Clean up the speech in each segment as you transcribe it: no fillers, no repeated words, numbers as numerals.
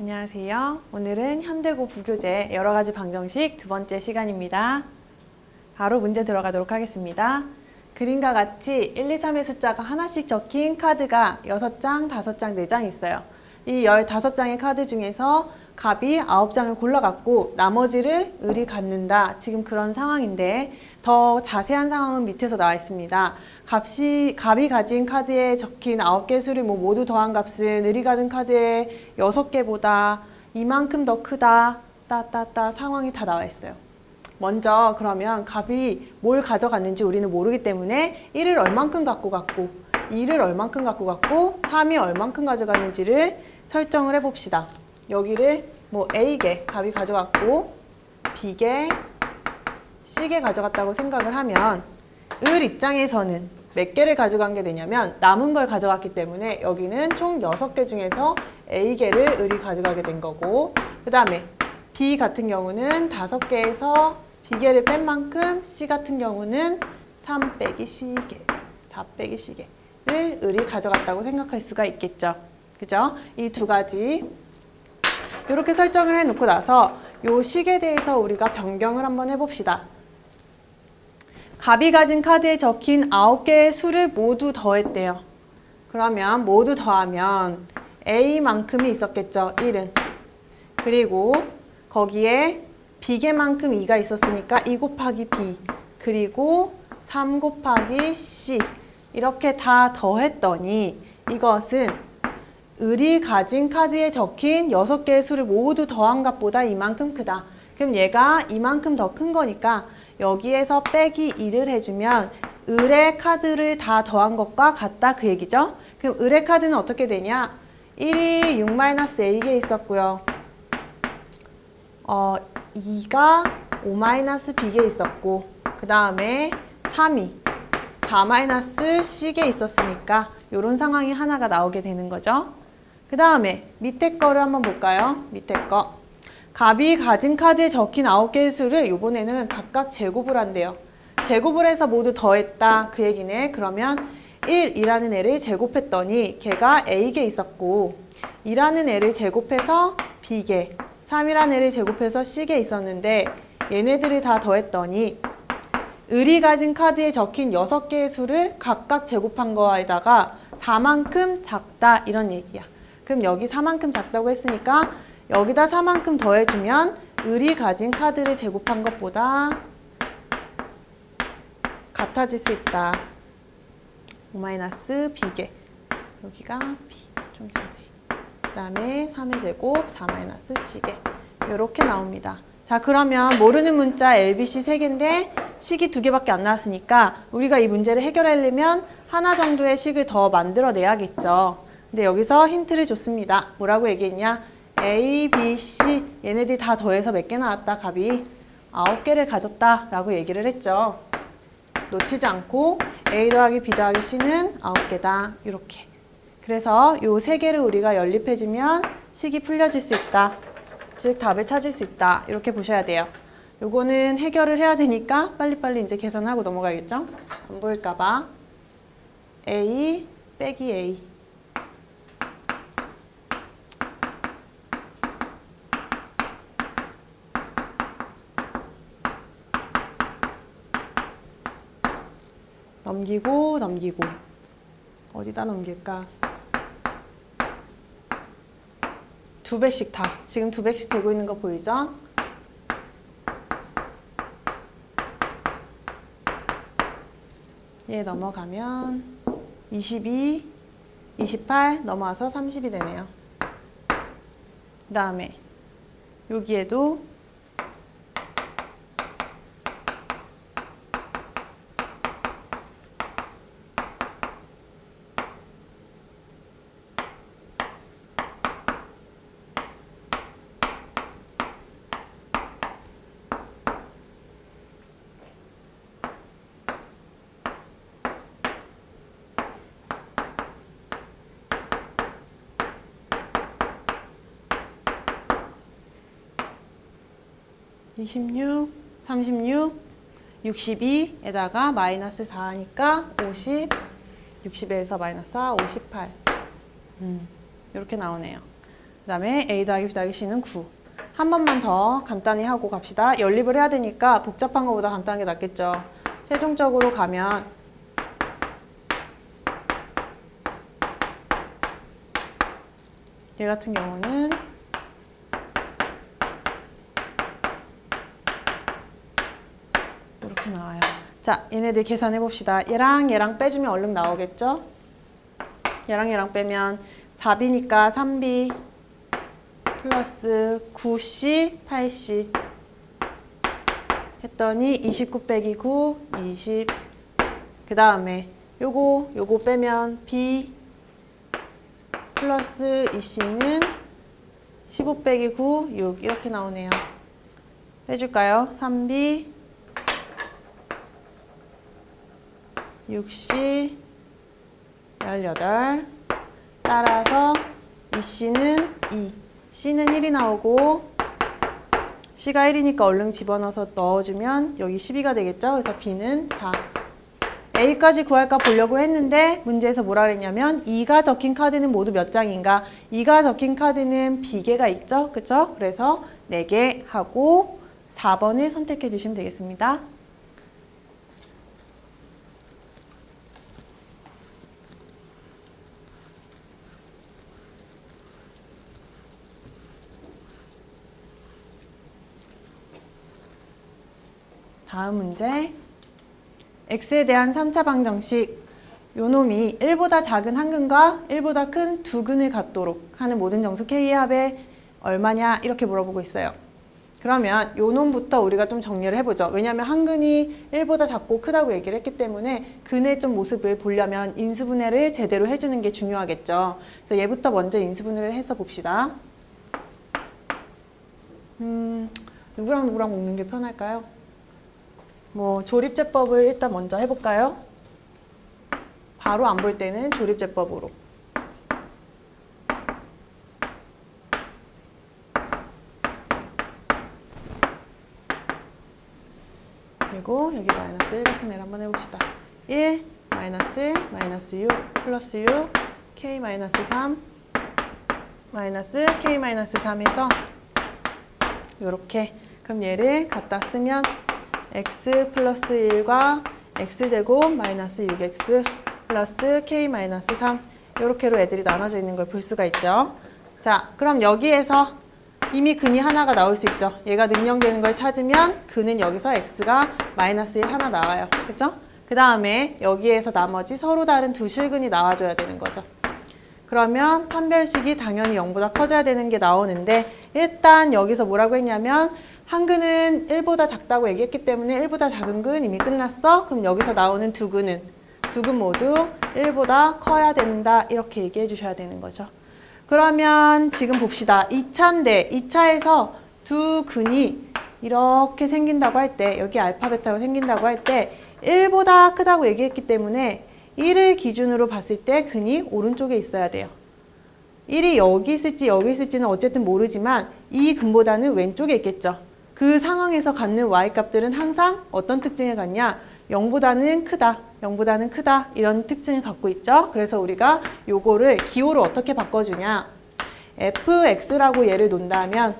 안녕하세요. 오늘은 현대고 부교재 여러가지 방정식 두 번째 시간입니다. 바로 문제 들어가도록 하겠습니다. 그림과 같이 1, 2, 3의 숫자가 하나씩 적힌 카드가 6장, 5장, 4장 있어요. 이 15장의 카드 중에서 갑이 9장을 골라갖고 나머지를 을이 갖는다. 지금 그런 상황인데 더 자세한 상황은 밑에서 나와 있습니다. 갑이 가진 카드에 적힌 9개의 수를 모두 더한 값은 을이 가진 카드의 6개보다 이만큼 더 크다. 따따따 상황이 다 나와 있어요. 먼저 그러면 갑이 뭘 가져갔는지 우리는 모르기 때문에 1을 얼만큼 갖고 갔고 2를 얼만큼 갖고 갔고 3이 얼만큼 가져갔는지를 설정을 해봅시다. 여기를 A개 갑이 가져갔고 B개, C개 가져갔다고 생각을 하면 을 입장에서는 몇 개를 가져간 게 되냐면 남은 걸 가져갔기 때문에 여기는 총 6개 중에서 A개를 을이 가져가게 된 거고 그 다음에 B 같은 경우는 5개에서 B개를 뺀 만큼 C 같은 경우는 3 빼기 C개, 4 빼기 C개를 을이 가져갔다고 생각할 수가 있겠죠. 그죠? 이 두 가지 이렇게 설정을 해놓고 나서 요 식에 대해서 우리가 변경을 한번 해봅시다. 갑이 가진 카드에 적힌 9개의 수를 모두 더했대요. 그러면 모두 더하면 A만큼이 있었겠죠. 1은. 그리고 거기에 B개만큼 2가 있었으니까 2 곱하기 B 그리고 3 곱하기 C 이렇게 다 더했더니 이것은 을이 가진 카드에 적힌 6개의 수를 모두 더한 값보다 이만큼 크다. 그럼 얘가 이만큼 더 큰 거니까 여기에서 빼기 2를 해주면 을의 카드를 다 더한 것과 같다 그 얘기죠. 그럼 을의 카드는 어떻게 되냐? 1이 6-A개 있었고요. 2가 5-B개 있었고 그 다음에 3이 4-C개 있었으니까 이런 상황이 하나가 나오게 되는 거죠. 그 다음에 밑에 거를 한번 볼까요? 밑에 거. 갑이 가진 카드에 적힌 9개의 수를 이번에는 각각 제곱을 한대요. 제곱을 해서 모두 더했다. 그 얘기네. 그러면 1이라는 애를 제곱했더니 걔가 A개 있었고 2라는 애를 제곱해서 B개 3이라는 애를 제곱해서 C개 있었는데 얘네들을 다 더했더니 을이 가진 카드에 적힌 6개의 수를 각각 제곱한 거에다가 4만큼 작다 이런 얘기야. 그럼 여기 4만큼 작다고 했으니까 여기다 4만큼 더해주면 을이 가진 카드를 제곱한 것보다 같아질 수 있다. 5-B개 여기가 B 좀 작네. 그 다음에 3의 제곱 4-C개 이렇게 나옵니다. 자 그러면 모르는 문자 LBC 3개인데 식이 2개밖에 안 나왔으니까 우리가 이 문제를 해결하려면 하나 정도의 식을 더 만들어내야겠죠. 근데 여기서 힌트를 줬습니다. 뭐라고 얘기했냐? A, B, C 얘네들이 다 더해서 몇 개 나왔다? 갑이 9개를 가졌다 라고 얘기를 했죠. 놓치지 않고 A 더하기 B 더하기 C는 9개다. 이렇게. 그래서 요 3개를 우리가 연립해주면 식이 풀려질 수 있다. 즉 답을 찾을 수 있다. 이렇게 보셔야 돼요. 요거는 해결을 해야 되니까 빨리빨리 이제 계산하고 넘어가겠죠? 안 보일까봐. A 빼기 A 넘기고 어디다 넘길까? 2배씩 다. 지금 2배씩 되고 있는 거 보이죠? 얘 넘어가면 22, 28 넘어와서 30이 되네요. 그 다음에 여기에도 26, 36, 62에다가 마이너스 4 하니까 50, 60에서 마이너스 4, 58 이렇게 나오네요. 다음에 A 더하기 B 더하기 C는 9. 한 번만 더 간단히 하고 갑시다. 연립을 해야 되니까 복잡한 것보다 간단한 게 낫겠죠. 최종적으로 가면 얘 같은 경우는 이렇게 나와요. 자, 얘네들 계산해 봅시다. 얘랑 얘랑 빼주면 얼른 나오겠죠? 얘랑 얘랑 빼면 4B니까 3B 플러스 9C, 8C 했더니 29 빼기 9, 20. 그 다음에 요거 빼면 B 플러스 2C는 15 빼기 9, 6 이렇게 나오네요. 빼줄까요? 3B 6C 18. 따라서 2C는 2, C는 1이 나오고 C가 1이니까 얼른 집어넣어서 넣어주면 여기 12가 되겠죠? 그래서 B는 4. A까지 구할까 보려고 했는데 문제에서 뭐라 그랬냐면 2가 적힌 카드는 모두 몇 장인가? 2가 적힌 카드는 B개가 있죠? 그쵸? 그래서 4개 하고 4번을 선택해 주시면 되겠습니다. 다음 문제. x에 대한 3차 방정식. 요 놈이 1보다 작은 한 근과 1보다 큰 두 근을 갖도록 하는 모든 정수 k의 합에 얼마냐 이렇게 물어보고 있어요. 그러면 요 놈부터 우리가 좀 정리를 해보죠. 왜냐하면 한 근이 1보다 작고 크다고 얘기를 했기 때문에 근의 좀 모습을 보려면 인수분해를 제대로 해주는 게 중요하겠죠. 그래서 얘부터 먼저 인수분해를 해서 봅시다. 누구랑 누구랑 묶는 게 편할까요? 뭐 조립제법을 일단 먼저 해볼까요? 바로 안 볼 때는 조립제법으로. 그리고 여기 마이너스 1 같은 애를 한번 해봅시다. 1, 마이너스 1, 마이너스 6, 플러스 6, k 마이너스 3, 마이너스 k 마이너스 3 해서 요렇게. 그럼 얘를 갖다 쓰면 x 플러스 1과 x제곱 마이너스 6x 플러스 k 마이너스 3 이렇게로 애들이 나눠져 있는 걸 볼 수가 있죠. 자, 그럼 여기에서 이미 근이 하나가 나올 수 있죠. 얘가 능량되는 걸 찾으면 근은 여기서 x가 마이너스 1 하나 나와요. 그죠? 그 다음에 여기에서 나머지 서로 다른 두 실근이 나와줘야 되는 거죠. 그러면 판별식이 당연히 0보다 커져야 되는 게 나오는데 일단 여기서 뭐라고 했냐면 한 근은 1보다 작다고 얘기했기 때문에 1보다 작은 근 이미 끝났어. 그럼 여기서 나오는 두 근은 두 근 모두 1보다 커야 된다. 이렇게 얘기해 주셔야 되는 거죠. 그러면 지금 봅시다. 2차인데 2차에서 두 근이 이렇게 생긴다고 할 때 여기 알파 베타가 생긴다고 할 때 1보다 크다고 얘기했기 때문에 1을 기준으로 봤을 때 근이 오른쪽에 있어야 돼요. 1이 여기 있을지 여기 있을지는 어쨌든 모르지만 이 근보다는 왼쪽에 있겠죠. 그 상황에서 갖는 y값들은 항상 어떤 특징을 갖냐? 0보다는 크다, 0보다는 크다 이런 특징을 갖고 있죠. 그래서 우리가 요거를 기호를 어떻게 바꿔주냐? fx라고 얘를 놓는다면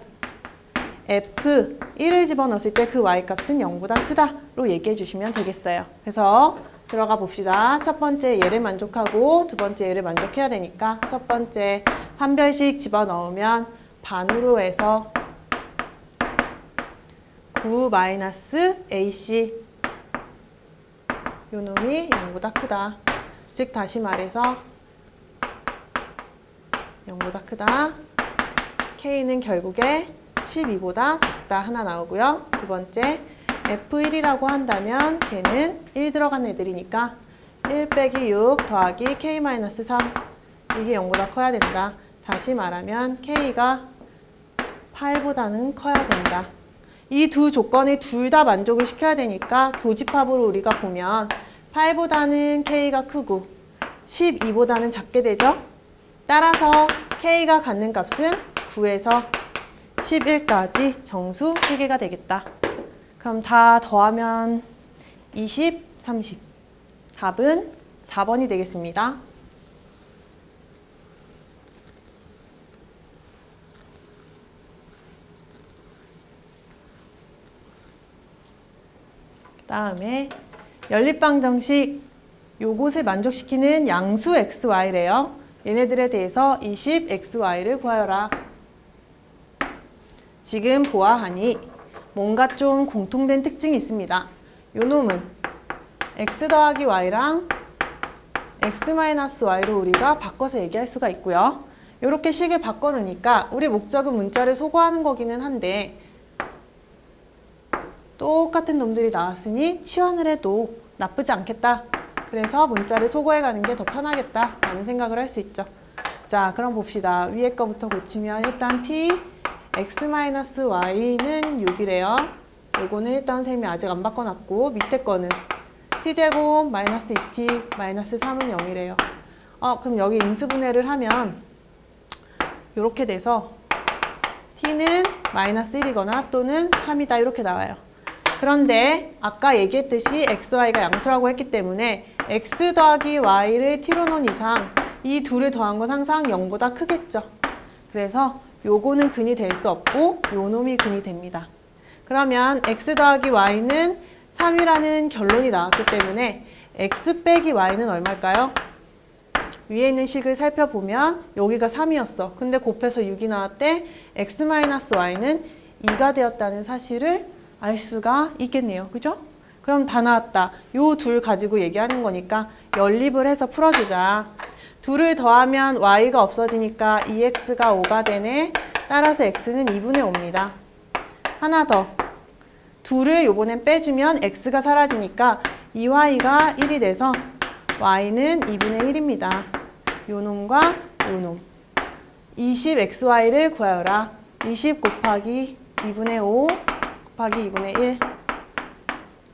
f1을 집어넣었을 때 그 y값은 0보다 크다로 얘기해 주시면 되겠어요. 그래서 들어가 봅시다. 첫 번째 얘를 만족하고 두 번째 얘를 만족해야 되니까 첫 번째 판별식 집어넣으면 반으로 해서 9-ac 요 놈이 0보다 크다. 즉 다시 말해서 0보다 크다. k는 결국에 12보다 작다 하나 나오고요. 두 번째 f1이라고 한다면 걔는 1 들어간 애들이니까 1 빼기 6 더하기 k-3 이게 0보다 커야 된다. 다시 말하면 k가 8보다는 커야 된다. 이 두 조건을 둘 다 만족을 시켜야 되니까 교집합으로 우리가 보면 8보다는 k가 크고 12보다는 작게 되죠. 따라서 k가 갖는 값은 9에서 11까지 정수 3개가 되겠다. 그럼 다 더하면 20, 30. 답은 4번이 되겠습니다. 다음에 연립방정식 요것을 만족시키는 양수 xy래요. 얘네들에 대해서 20xy를 구하여라. 지금 보아하니 뭔가 좀 공통된 특징이 있습니다. 요 놈은 x 더하기 y랑 x 마이너스 y로 우리가 바꿔서 얘기할 수가 있고요. 이렇게 식을 바꿔놓으니까 우리 목적은 문자를 소거하는 거기는 한데 똑같은 놈들이 나왔으니 치환을 해도 나쁘지 않겠다. 그래서 문자를 소거해가는 게 더 편하겠다 라는 생각을 할 수 있죠. 자, 그럼 봅시다. 위에 거부터 고치면 일단 t x-y는 6이래요. 요거는 일단 쌤이 아직 안 바꿔놨고 밑에 거는 t제곱 마이너스 2t 마이너스 3은 0이래요. 그럼 여기 인수분해를 하면 이렇게 돼서 t는 마이너스 1이거나 또는 3이다 이렇게 나와요. 그런데 아까 얘기했듯이 xy가 양수라고 했기 때문에 x 더하기 y를 t로 놓은 이상 이 둘을 더한 건 항상 0보다 크겠죠. 그래서 요거는 근이 될 수 없고 요 놈이 근이 됩니다. 그러면 x 더하기 y는 3이라는 결론이 나왔기 때문에 x 빼기 y는 얼마일까요? 위에 있는 식을 살펴보면 여기가 3이었어. 근데 곱해서 6이 나왔대. x-y는 2가 되었다는 사실을 알 수가 있겠네요. 그죠? 그럼 다 나왔다. 요 둘 가지고 얘기하는 거니까 연립을 해서 풀어주자. 둘을 더하면 y가 없어지니까 2x가 5가 되네. 따라서 x는 2분의 5입니다. 하나 더. 둘을 요번엔 빼주면 x가 사라지니까 2y가 1이 돼서 y는 2분의 1입니다. 요 놈과 요 놈. 20xy를 구하여라. 20 곱하기 2분의 5 곱하기 2분의 1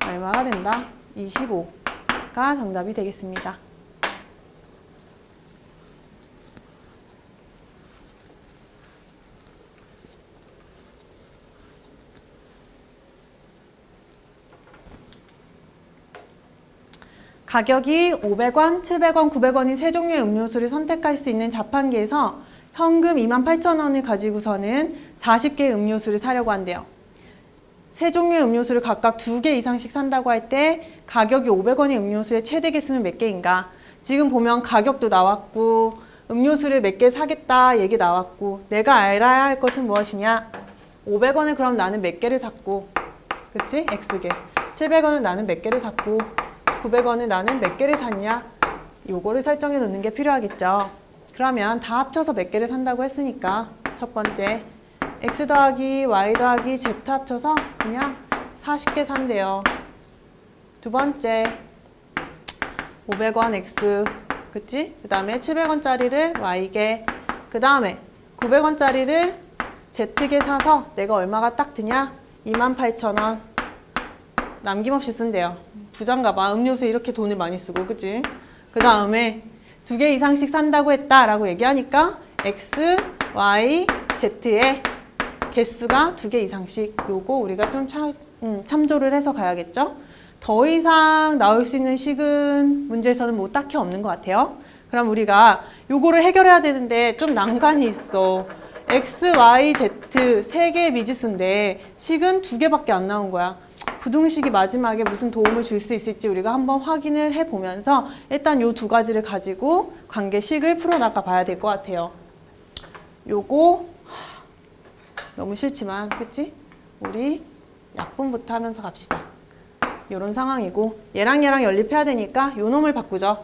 얼마가 된다? 25가 정답이 되겠습니다. 가격이 500원, 700원, 900원인 세 종류의 음료수를 선택할 수 있는 자판기에서 현금 28,000원을 가지고서는 40개의 음료수를 사려고 한대요. 세 종류의 음료수를 각각 2개 이상씩 산다고 할 때 가격이 500원의 음료수의 최대 개수는 몇 개인가? 지금 보면 가격도 나왔고 음료수를 몇 개 사겠다 얘기 나왔고 내가 알아야 할 것은 무엇이냐? 500원을 그럼 나는 몇 개를 샀고 그치? X개. 700원은 나는 몇 개를 샀고 900원을 나는 몇 개를 샀냐? 요거를 설정해 놓는 게 필요하겠죠. 그러면 다 합쳐서 몇 개를 산다고 했으니까 첫 번째 x 더하기 y 더하기 z 합쳐서 그냥 40개 산대요. 두 번째 500원 x 그치? 그 다음에 700원짜리를 y개 그 다음에 900원짜리를 z개 사서 내가 얼마가 딱 드냐? 28,000원 남김없이 쓴대요. 부자인가 봐. 음료수에 이렇게 돈을 많이 쓰고 그치? 그 다음에 2개 이상씩 산다고 했다 라고 얘기하니까 x, y, z의 개수가 2개 이상씩 요거 우리가 좀 참조를 해서 가야겠죠? 더 이상 나올 수 있는 식은 문제에서는 뭐 딱히 없는 것 같아요. 그럼 우리가 요거를 해결해야 되는데 좀 난관이 있어. x, y, z 3개의 미지수인데 식은 2개밖에 안 나온 거야. 부등식이 마지막에 무슨 도움을 줄 수 있을지 우리가 한번 확인을 해보면서 일단 요 두 가지를 가지고 관계식을 풀어나가 봐야 될 것 같아요. 요거 너무 싫지만 그치? 우리 약분부터 하면서 갑시다. 요런 상황이고 얘랑 연립해야 되니까 요 놈을 바꾸죠.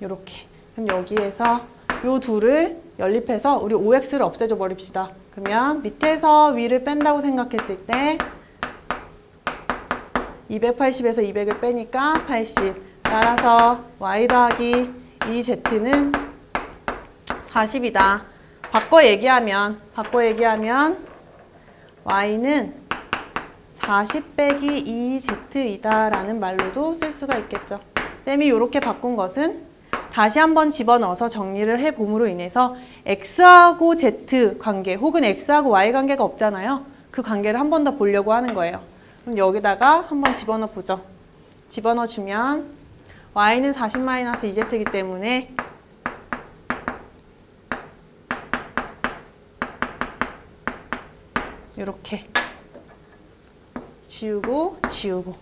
요렇게. 그럼 여기에서 요 둘을 연립해서 우리 5x를 없애줘 버립시다. 그러면 밑에서 위를 뺀다고 생각했을 때 280에서 200을 빼니까 80. 따라서 y 더하기 2z는 40이다. 바꿔 얘기하면 y는 40 빼기 2z이다 라는 말로도 쓸 수가 있겠죠. 쌤이 이렇게 바꾼 것은 다시 한번 집어넣어서 정리를 해봄으로 인해서 x하고 z 관계 혹은 x하고 y 관계가 없잖아요. 그 관계를 한 번 더 보려고 하는 거예요. 그럼 여기다가 한번 집어넣어 보죠. 집어넣어 주면 y는 40-2z이기 때문에 이렇게 지우고 지우고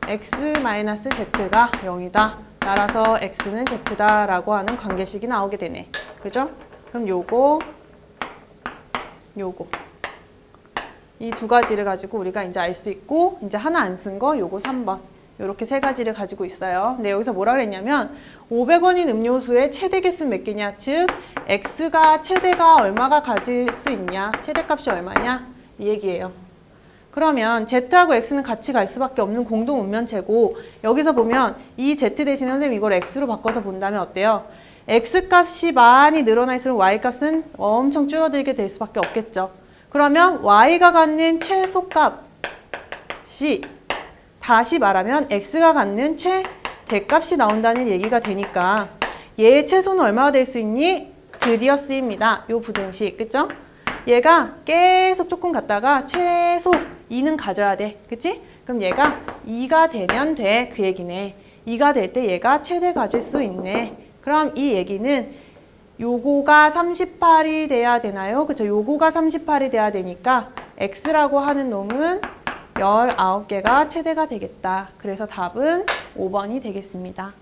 x-z가 0이다. 따라서 x는 z다 라고 하는 관계식이 나오게 되네. 그죠? 그럼 요거 이 두 가지를 가지고 우리가 이제 알 수 있고, 이제 하나 안 쓴 거 요거 3번. 요렇게 세 가지를 가지고 있어요. 근데 여기서 뭐라 그랬냐면 500원인 음료수의 최대 개수는 몇 개냐? 즉 x가 최대가 얼마가 가질 수 있냐? 최대값이 얼마냐? 이 얘기예요. 그러면 z하고 x는 같이 갈 수밖에 없는 공동 음면체고, 여기서 보면 이 z 대신에 선생님 이걸 x로 바꿔서 본다면 어때요? x값이 많이 늘어날수록 y값은 엄청 줄어들게 될 수밖에 없겠죠. 그러면 y가 갖는 최소값이 다시 말하면 x가 갖는 최대값이 나온다는 얘기가 되니까 얘의 최소는 얼마가 될 수 있니? 드디어 쓰입니다. 요 부등식, 그쵸? 얘가 계속 조금 갔다가 최소 2는 가져야 돼. 그치? 그럼 얘가 2가 되면 돼. 그 얘기네. 2가 될 때 얘가 최대 가질 수 있네. 그럼 이 얘기는 요거가 38이 돼야 되나요? 그쵸? 요거가 38이 돼야 되니까 x라고 하는 놈은 19개가 최대가 되겠다. 그래서 답은 5번이 되겠습니다.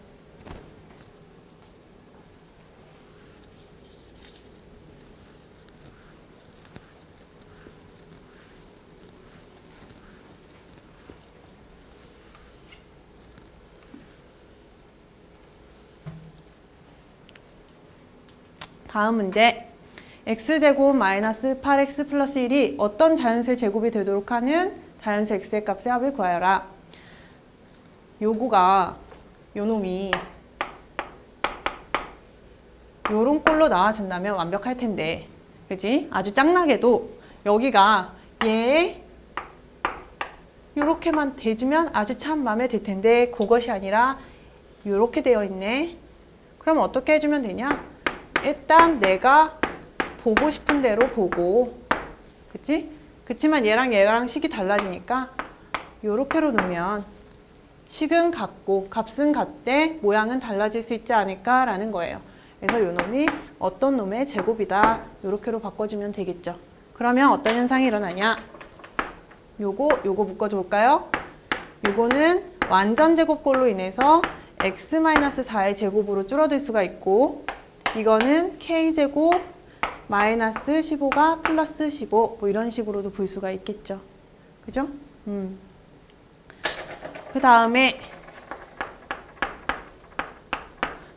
다음 문제. x제곱 마이너스 8x 플러스 1이 어떤 자연수의 제곱이 되도록 하는 자연수 x의 값의 합을 구하여라. 요거가 요놈이 요런 꼴로 나와준다면 완벽할 텐데, 그지? 아주 짱나게도 여기가 얘 요렇게만 대주면 아주 참 마음에 들 텐데 그것이 아니라 요렇게 되어 있네. 그럼 어떻게 해주면 되냐? 일단 내가 보고 싶은 대로 보고, 그치? 그치만 얘랑 얘랑 식이 달라지니까 요렇게로 놓으면 식은 같고 값은 같되 모양은 달라질 수 있지 않을까라는 거예요. 그래서 요 놈이 어떤 놈의 제곱이다. 요렇게로 바꿔주면 되겠죠. 그러면 어떤 현상이 일어나냐? 요거 묶어줘 볼까요? 요거는 완전 제곱꼴로 인해서 x-4의 제곱으로 줄어들 수가 있고, 이거는 k제곱 마이너스 15가 플러스 15 뭐 이런 식으로도 볼 수가 있겠죠. 그죠? 그 다음에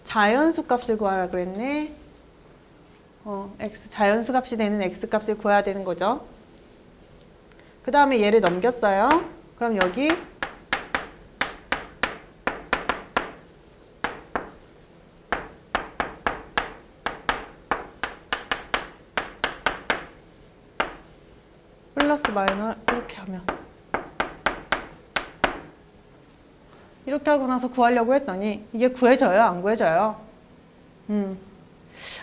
자연수 값을 구하라 그랬네. 자연수 값이 되는 x 값을 구해야 되는 거죠. 그 다음에 얘를 넘겼어요. 그럼 여기 플러스 마이너스 이렇게 하면, 이렇게 하고 나서 구하려고 했더니 이게 구해져요? 안 구해져요?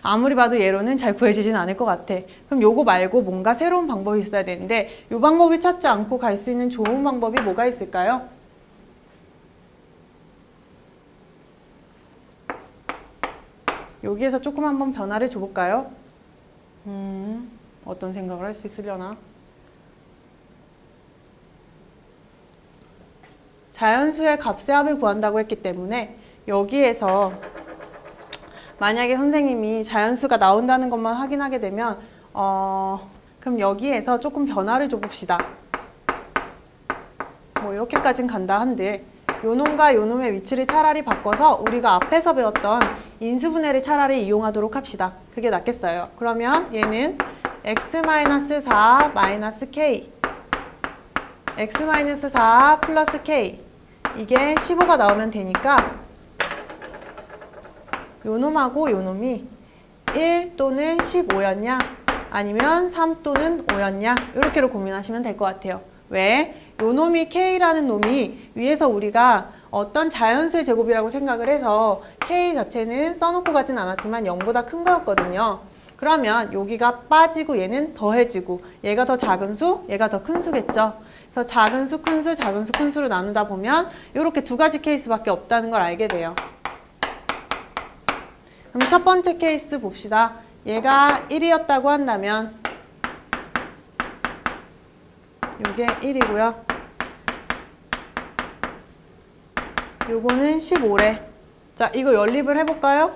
아무리 봐도 얘로는 잘 구해지진 않을 것 같아. 그럼 요거 말고 뭔가 새로운 방법이 있어야 되는데, 요 방법을 찾지 않고 갈 수 있는 좋은 방법이 뭐가 있을까요? 여기에서 조금 한번 변화를 줘볼까요? 어떤 생각을 할 수 있으려나? 자연수의 값의 합을 구한다고 했기 때문에 여기에서 만약에 선생님이 자연수가 나온다는 것만 확인하게 되면 그럼 여기에서 조금 변화를 줘봅시다. 뭐 이렇게까진 간다 한들 요놈과 요놈의 위치를 차라리 바꿔서 우리가 앞에서 배웠던 인수분해를 차라리 이용하도록 합시다. 그게 낫겠어요. 그러면 얘는 x-4 마이너스 k x-4 플러스 k 이게 15가 나오면 되니까 요놈하고 요놈이 1 또는 15였냐 아니면 3 또는 5였냐 이렇게로 고민하시면 될 것 같아요. 왜? 요놈이 k라는 놈이 위에서 우리가 어떤 자연수의 제곱이라고 생각을 해서 k 자체는 써놓고 가진 않았지만 0보다 큰 거였거든요. 그러면 여기가 빠지고 얘는 더해지고 얘가 더 작은 수, 얘가 더 큰 수겠죠. 그래서 작은 수, 큰 수, 작은 수, 큰 수로 나누다 보면 이렇게 두 가지 케이스밖에 없다는 걸 알게 돼요. 그럼 첫 번째 케이스 봅시다. 얘가 1이었다고 한다면 요게 1이고요. 요거는 15래. 자, 이거 연립을 해볼까요?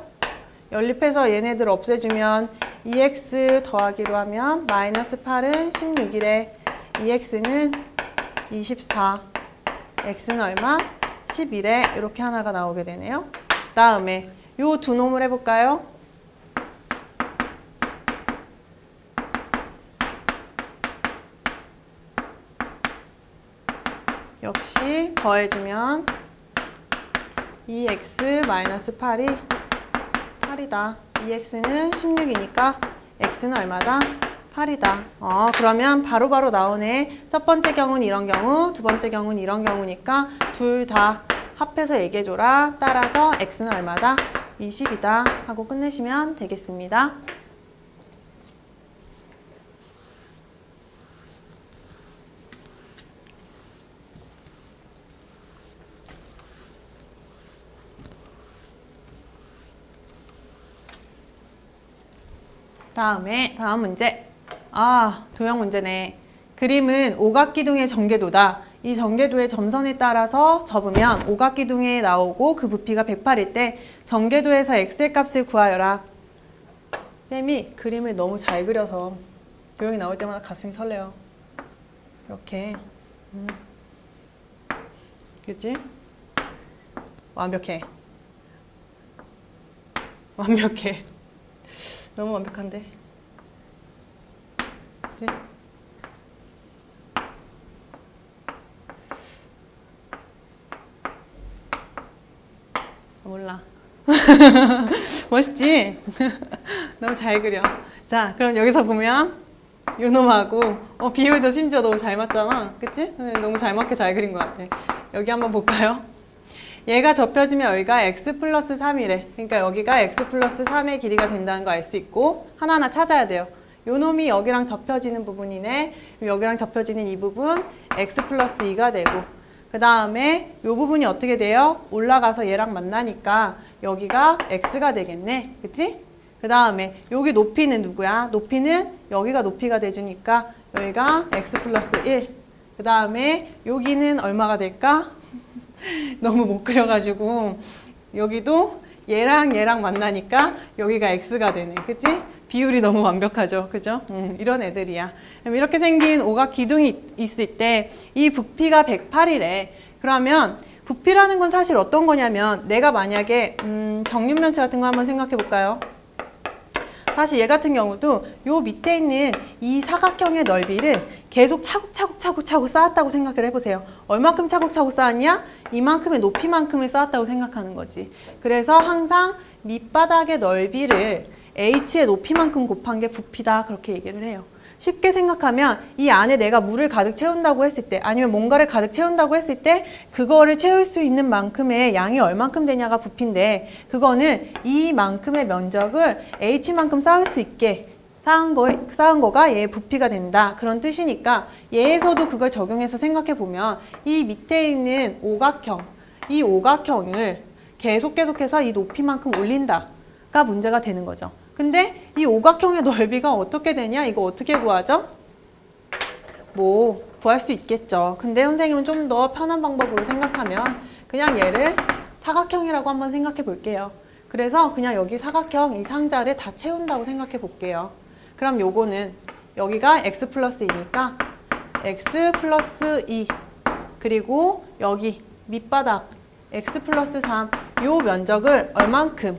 연립해서 얘네들 없애주면 2x 더하기로 하면 마이너스 8은 16이래. 2x는 24, x는 얼마? 11에 이렇게 하나가 나오게 되네요. 다음에 요 두 놈을 해볼까요? 역시 더해주면 2x 마이너스 8이 8이다. 2x는 16이니까 x는 얼마다? 8이다. 그러면 바로바로 나오네. 첫 번째 경우는 이런 경우, 두 번째 경우는 이런 경우니까 둘 다 합해서 얘기해줘라. 따라서 x는 얼마다? 20이다 하고 끝내시면 되겠습니다. 다음 문제. 도형 문제네. 그림은 오각기둥의 전개도다. 이 전개도의 점선에 따라서 접으면 오각기둥에 나오고 그 부피가 108일 때 전개도에서 x의 값을 구하여라. 쌤이 그림을 너무 잘 그려서 도형이 나올 때마다 가슴이 설레요. 이렇게. 그치? 완벽해. 완벽해. 너무 완벽한데. 그치? 몰라. 멋있지? 너무 잘 그려. 자, 그럼 여기서 보면 요 놈하고 비율도 심지어 너무 잘 맞잖아. 그치? 너무 잘 맞게 잘 그린 것 같아. 여기 한번 볼까요? 얘가 접혀지면 여기가 x 플러스 3이래. 그러니까 여기가 x 플러스 3의 길이가 된다는 거 알 수 있고 하나하나 찾아야 돼요. 요 놈이 여기랑 접혀지는 부분이네. 여기랑 접혀지는 이 부분 x 플러스 2가 되고 그 다음에 요 부분이 어떻게 돼요? 올라가서 얘랑 만나니까 여기가 x가 되겠네. 그치? 그 다음에 여기 높이는 누구야? 높이는 여기가 높이가 돼주니까 여기가 x 플러스 1. 그 다음에 여기는 얼마가 될까? 너무 못 그려가지고 여기도 얘랑 만나니까 여기가 x가 되네. 그치? 비율이 너무 완벽하죠. 그죠? 이런 애들이야. 그럼 이렇게 생긴 오각 기둥이 있을 때 이 부피가 108이래. 그러면 부피라는 건 사실 어떤 거냐면 내가 만약에 정육면체 같은 거 한번 생각해 볼까요? 사실 얘 같은 경우도 요 밑에 있는 이 사각형의 넓이를 계속 차곡차곡 쌓았다고 생각을 해보세요. 얼마큼 차곡차곡 쌓았냐? 이만큼의 높이만큼을 쌓았다고 생각하는 거지. 그래서 항상 밑바닥의 넓이를 h의 높이만큼 곱한 게 부피다 그렇게 얘기를 해요. 쉽게 생각하면 이 안에 내가 물을 가득 채운다고 했을 때 아니면 뭔가를 가득 채운다고 했을 때 그거를 채울 수 있는 만큼의 양이 얼만큼 되냐가 부피인데 그거는 이만큼의 면적을 h만큼 쌓을 수 있게 쌓은 거가 얘의 부피가 된다. 그런 뜻이니까 얘에서도 그걸 적용해서 생각해 보면 이 밑에 있는 오각형, 이 오각형을 계속해서 이 높이만큼 올린다가 문제가 되는 거죠. 근데 이 오각형의 넓이가 어떻게 되냐? 이거 어떻게 구하죠? 뭐 구할 수 있겠죠. 근데 선생님은 좀 더 편한 방법으로 생각하면 그냥 얘를 사각형이라고 한번 생각해 볼게요. 그래서 그냥 여기 사각형 이 상자를 다 채운다고 생각해 볼게요. 그럼 요거는 여기가 x 플러스 2니까 x 플러스 2 그리고 여기 밑바닥 x 플러스 3 요 면적을 얼만큼?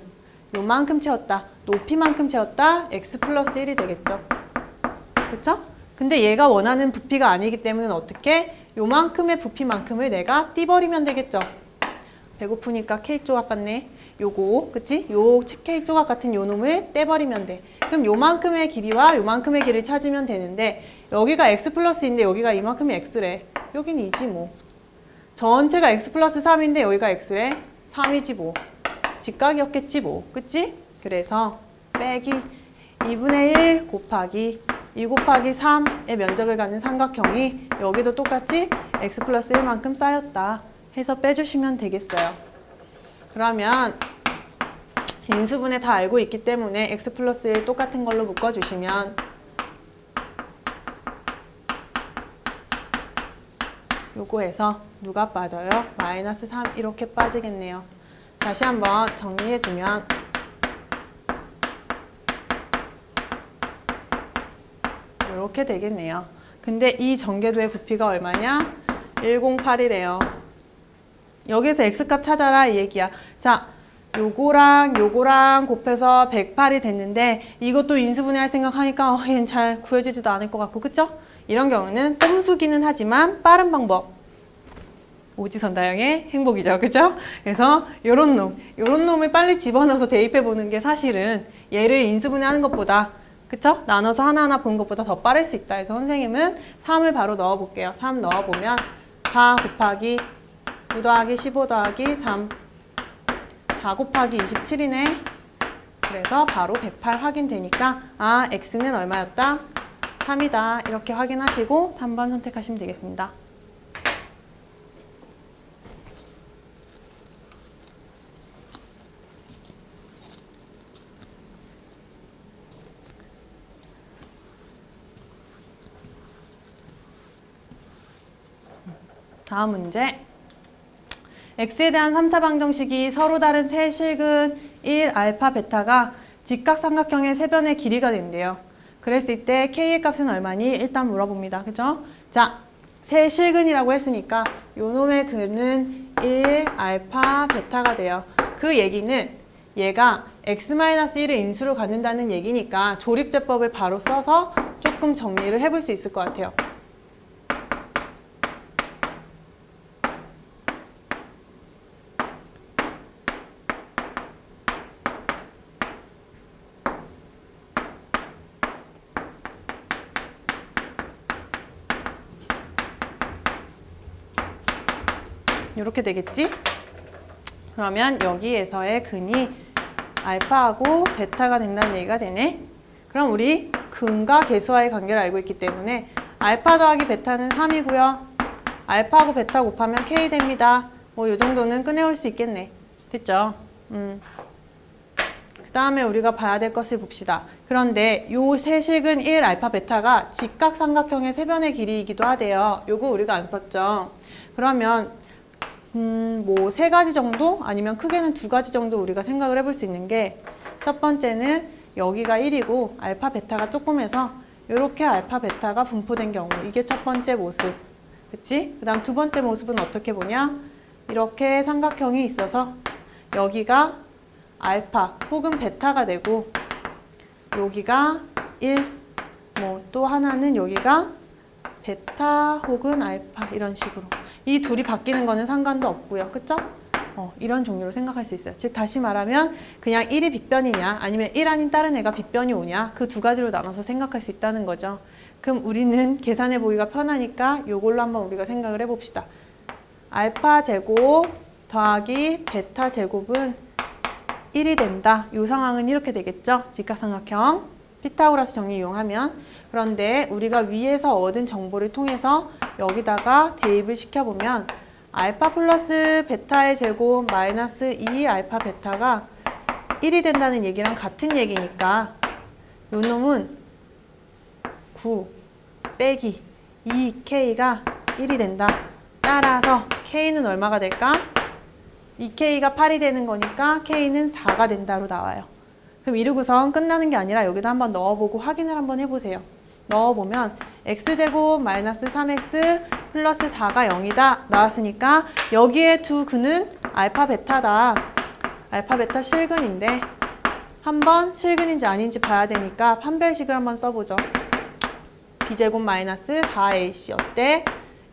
요만큼 채웠다. 높이만큼 채웠다. x 플러스 1이 되겠죠. 그렇죠? 근데 얘가 원하는 부피가 아니기 때문에 어떻게? 요만큼의 부피만큼을 내가 띄버리면 되겠죠. 배고프니까 케이크 조각 같네. 요거, 그치? 요 케이크 조각 같은 요 놈을 떼버리면 돼. 그럼 요만큼의 길이와 요만큼의 길이를 찾으면 되는데 여기가 x 플러스인데 여기가 이만큼이 x래. 여기는 2지 뭐. 전체가 x 플러스 3인데 여기가 x래. 3이지 뭐. 직각이었겠지 뭐. 그치? 그래서 빼기 2분의 1 곱하기 2 곱하기 3의 면적을 갖는 삼각형이 여기도 똑같이 x 플러스 1만큼 쌓였다 해서 빼주시면 되겠어요. 그러면 인수분해 다 알고 있기 때문에 x 플러스 1 똑같은 걸로 묶어주시면 요거에서 누가 빠져요? 마이너스 3 이렇게 빠지겠네요. 다시 한번 정리해주면 이렇게 되겠네요. 근데 이 전개도의 부피가 얼마냐? 108이래요. 여기서 x값 찾아라 이 얘기야. 자, 요거랑 요거랑 곱해서 108이 됐는데 이것도 인수분해할 생각하니까 얘는 잘 구해지지도 않을 것 같고, 그쵸? 이런 경우는 꼼수기는 하지만 빠른 방법. 오지선다형의 행복이죠. 그쵸? 그래서 요런 놈을 빨리 집어넣어서 대입해보는 게 사실은 얘를 인수분해하는 것보다, 그쵸? 나눠서 하나하나 보는 것보다 더 빠를 수 있다. 그래서 선생님은 3을 바로 넣어볼게요. 3 넣어보면 4 곱하기 9 더하기 15 더하기 3 4 곱하기 27이네. 그래서 바로 108 확인되니까 아, x는 얼마였다? 3이다. 이렇게 확인하시고 3번 선택하시면 되겠습니다. 다음 문제. x에 대한 3차 방정식이 서로 다른 세 실근 1, 알파, 베타가 직각삼각형의 세 변의 길이가 된대요. 그랬을 때 k의 값은 얼마니? 일단 물어봅니다. 그죠? 자, 세 실근이라고 했으니까 요 놈의 근은 1, 알파, 베타가 돼요. 그 얘기는 얘가 x-1을 인수로 갖는다는 얘기니까 조립제법을 바로 써서 조금 정리를 해볼 수 있을 것 같아요. 이렇게 되겠지? 그러면 여기에서의 근이 알파하고 베타가 된다는 얘기가 되네. 그럼 우리 근과 계수와의 관계를 알고 있기 때문에 알파 더하기 베타는 3이고요. 알파하고 베타 곱하면 k 됩니다. 뭐 이 정도는 꺼내올 수 있겠네. 됐죠? 그 다음에 우리가 봐야 될 것을 봅시다. 그런데 요 세 실근 1, 알파, 베타가 직각삼각형의 세 변의 길이이기도 하대요. 요거 우리가 안 썼죠? 그러면 뭐 세 가지 정도? 아니면 크게는 두 가지 정도 우리가 생각을 해볼 수 있는 게, 첫 번째는 여기가 1이고 알파, 베타가 조금해서 이렇게 알파, 베타가 분포된 경우, 이게 첫 번째 모습. 그치? 그 다음 두 번째 모습은 어떻게 보냐? 이렇게 삼각형이 있어서 여기가 알파 혹은 베타가 되고 여기가 1, 뭐 또 하나는 여기가 베타 혹은 알파, 이런 식으로. 이 둘이 바뀌는 거는 상관도 없고요. 그쵸? 이런 종류로 생각할 수 있어요. 즉 다시 말하면 그냥 1이 빗변이냐 아니면 1 아닌 다른 애가 빗변이 오냐, 그 두 가지로 나눠서 생각할 수 있다는 거죠. 그럼 우리는 계산해 보기가 편하니까 이걸로 한번 우리가 생각을 해봅시다. 알파 제곱 더하기 베타 제곱은 1이 된다. 이 상황은 이렇게 되겠죠. 직각삼각형 피타고라스 정리 이용하면. 그런데 우리가 위에서 얻은 정보를 통해서 여기다가 대입을 시켜보면 알파 플러스 베타의 제곱 마이너스 2 알파 베타가 1이 된다는 얘기랑 같은 얘기니까 요 놈은 9 빼기 2k가 1이 된다. 따라서 k는 얼마가 될까? 2k가 8이 되는 거니까 k는 4가 된다로 나와요. 그럼 이러고선 끝나는 게 아니라 여기다 한번 넣어보고 확인을 한번 해보세요. 넣어보면 x제곱 마이너스 3x 플러스 4가 0이다 나왔으니까 여기에 두 근은 알파 베타다. 알파 베타 실근인데 한번 실근인지 아닌지 봐야 되니까 판별식을 한번 써보죠. b제곱 마이너스 4ac 어때?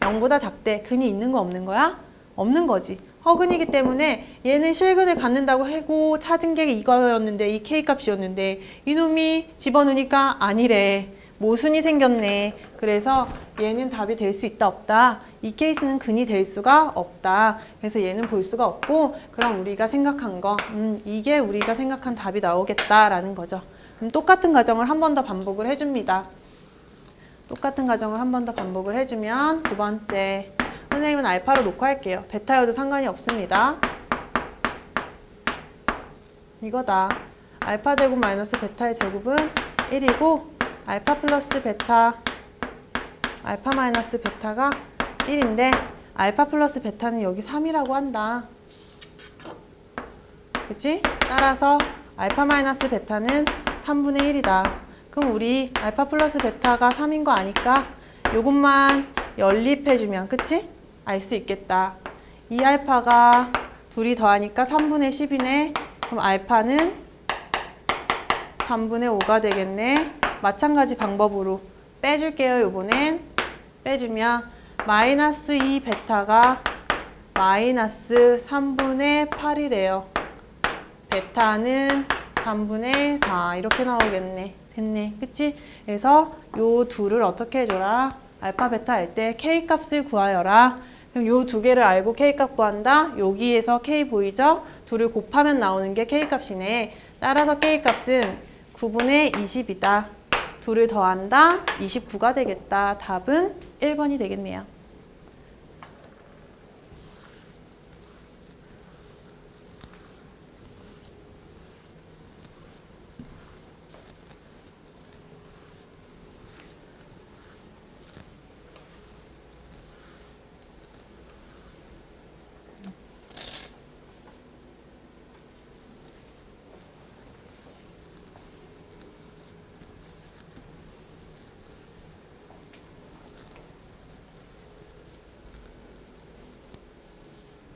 0보다 작대. 근이 있는 거 없는 거야? 없는 거지. 허근이기 때문에 얘는 실근을 갖는다고 하고 찾은 게 이거였는데, 이 k값이었는데 이놈이 집어넣으니까 아니래. 모순이 생겼네. 그래서 얘는 답이 될 수 있다 없다. 이 케이스는 근이 될 수가 없다. 그래서 얘는 볼 수가 없고, 그럼 우리가 생각한 거 이게 우리가 생각한 답이 나오겠다라는 거죠. 그럼 똑같은 과정을 한 번 더 반복을 해줍니다. 똑같은 과정을 한 번 더 반복을 해주면 두 번째, 선생님은 알파로 놓고 할게요. 베타여도 상관이 없습니다. 이거다. 알파 제곱 마이너스 베타의 제곱은 1이고 알파 플러스 베타, 알파 마이너스 베타가 1인데 알파 플러스 베타는 여기 3이라고 한다. 그치? 따라서 알파 마이너스 베타는 3분의 1이다. 그럼 우리 알파 플러스 베타가 3인 거 아니까 요것만 연립해주면, 그치? 알 수 있겠다. 이 알파가 둘이 더하니까 3분의 10이네. 그럼 알파는 3분의 5가 되겠네. 마찬가지 방법으로 빼줄게요. 요번엔 빼주면 마이너스 2 베타가 마이너스 3분의 8이래요. 베타는 3분의 4 이렇게 나오겠네. 됐네. 그치? 그래서 요 둘을 어떻게 해줘라? 알파 베타 할 때 K 값을 구하여라. 그럼 요 두 개를 알고 K 값 구한다. 여기에서 K 보이죠? 둘을 곱하면 나오는 게 K 값이네. 따라서 K 값은 9분의 20이다. 둘을 더한다. 29가 되겠다. 답은 1번이 되겠네요.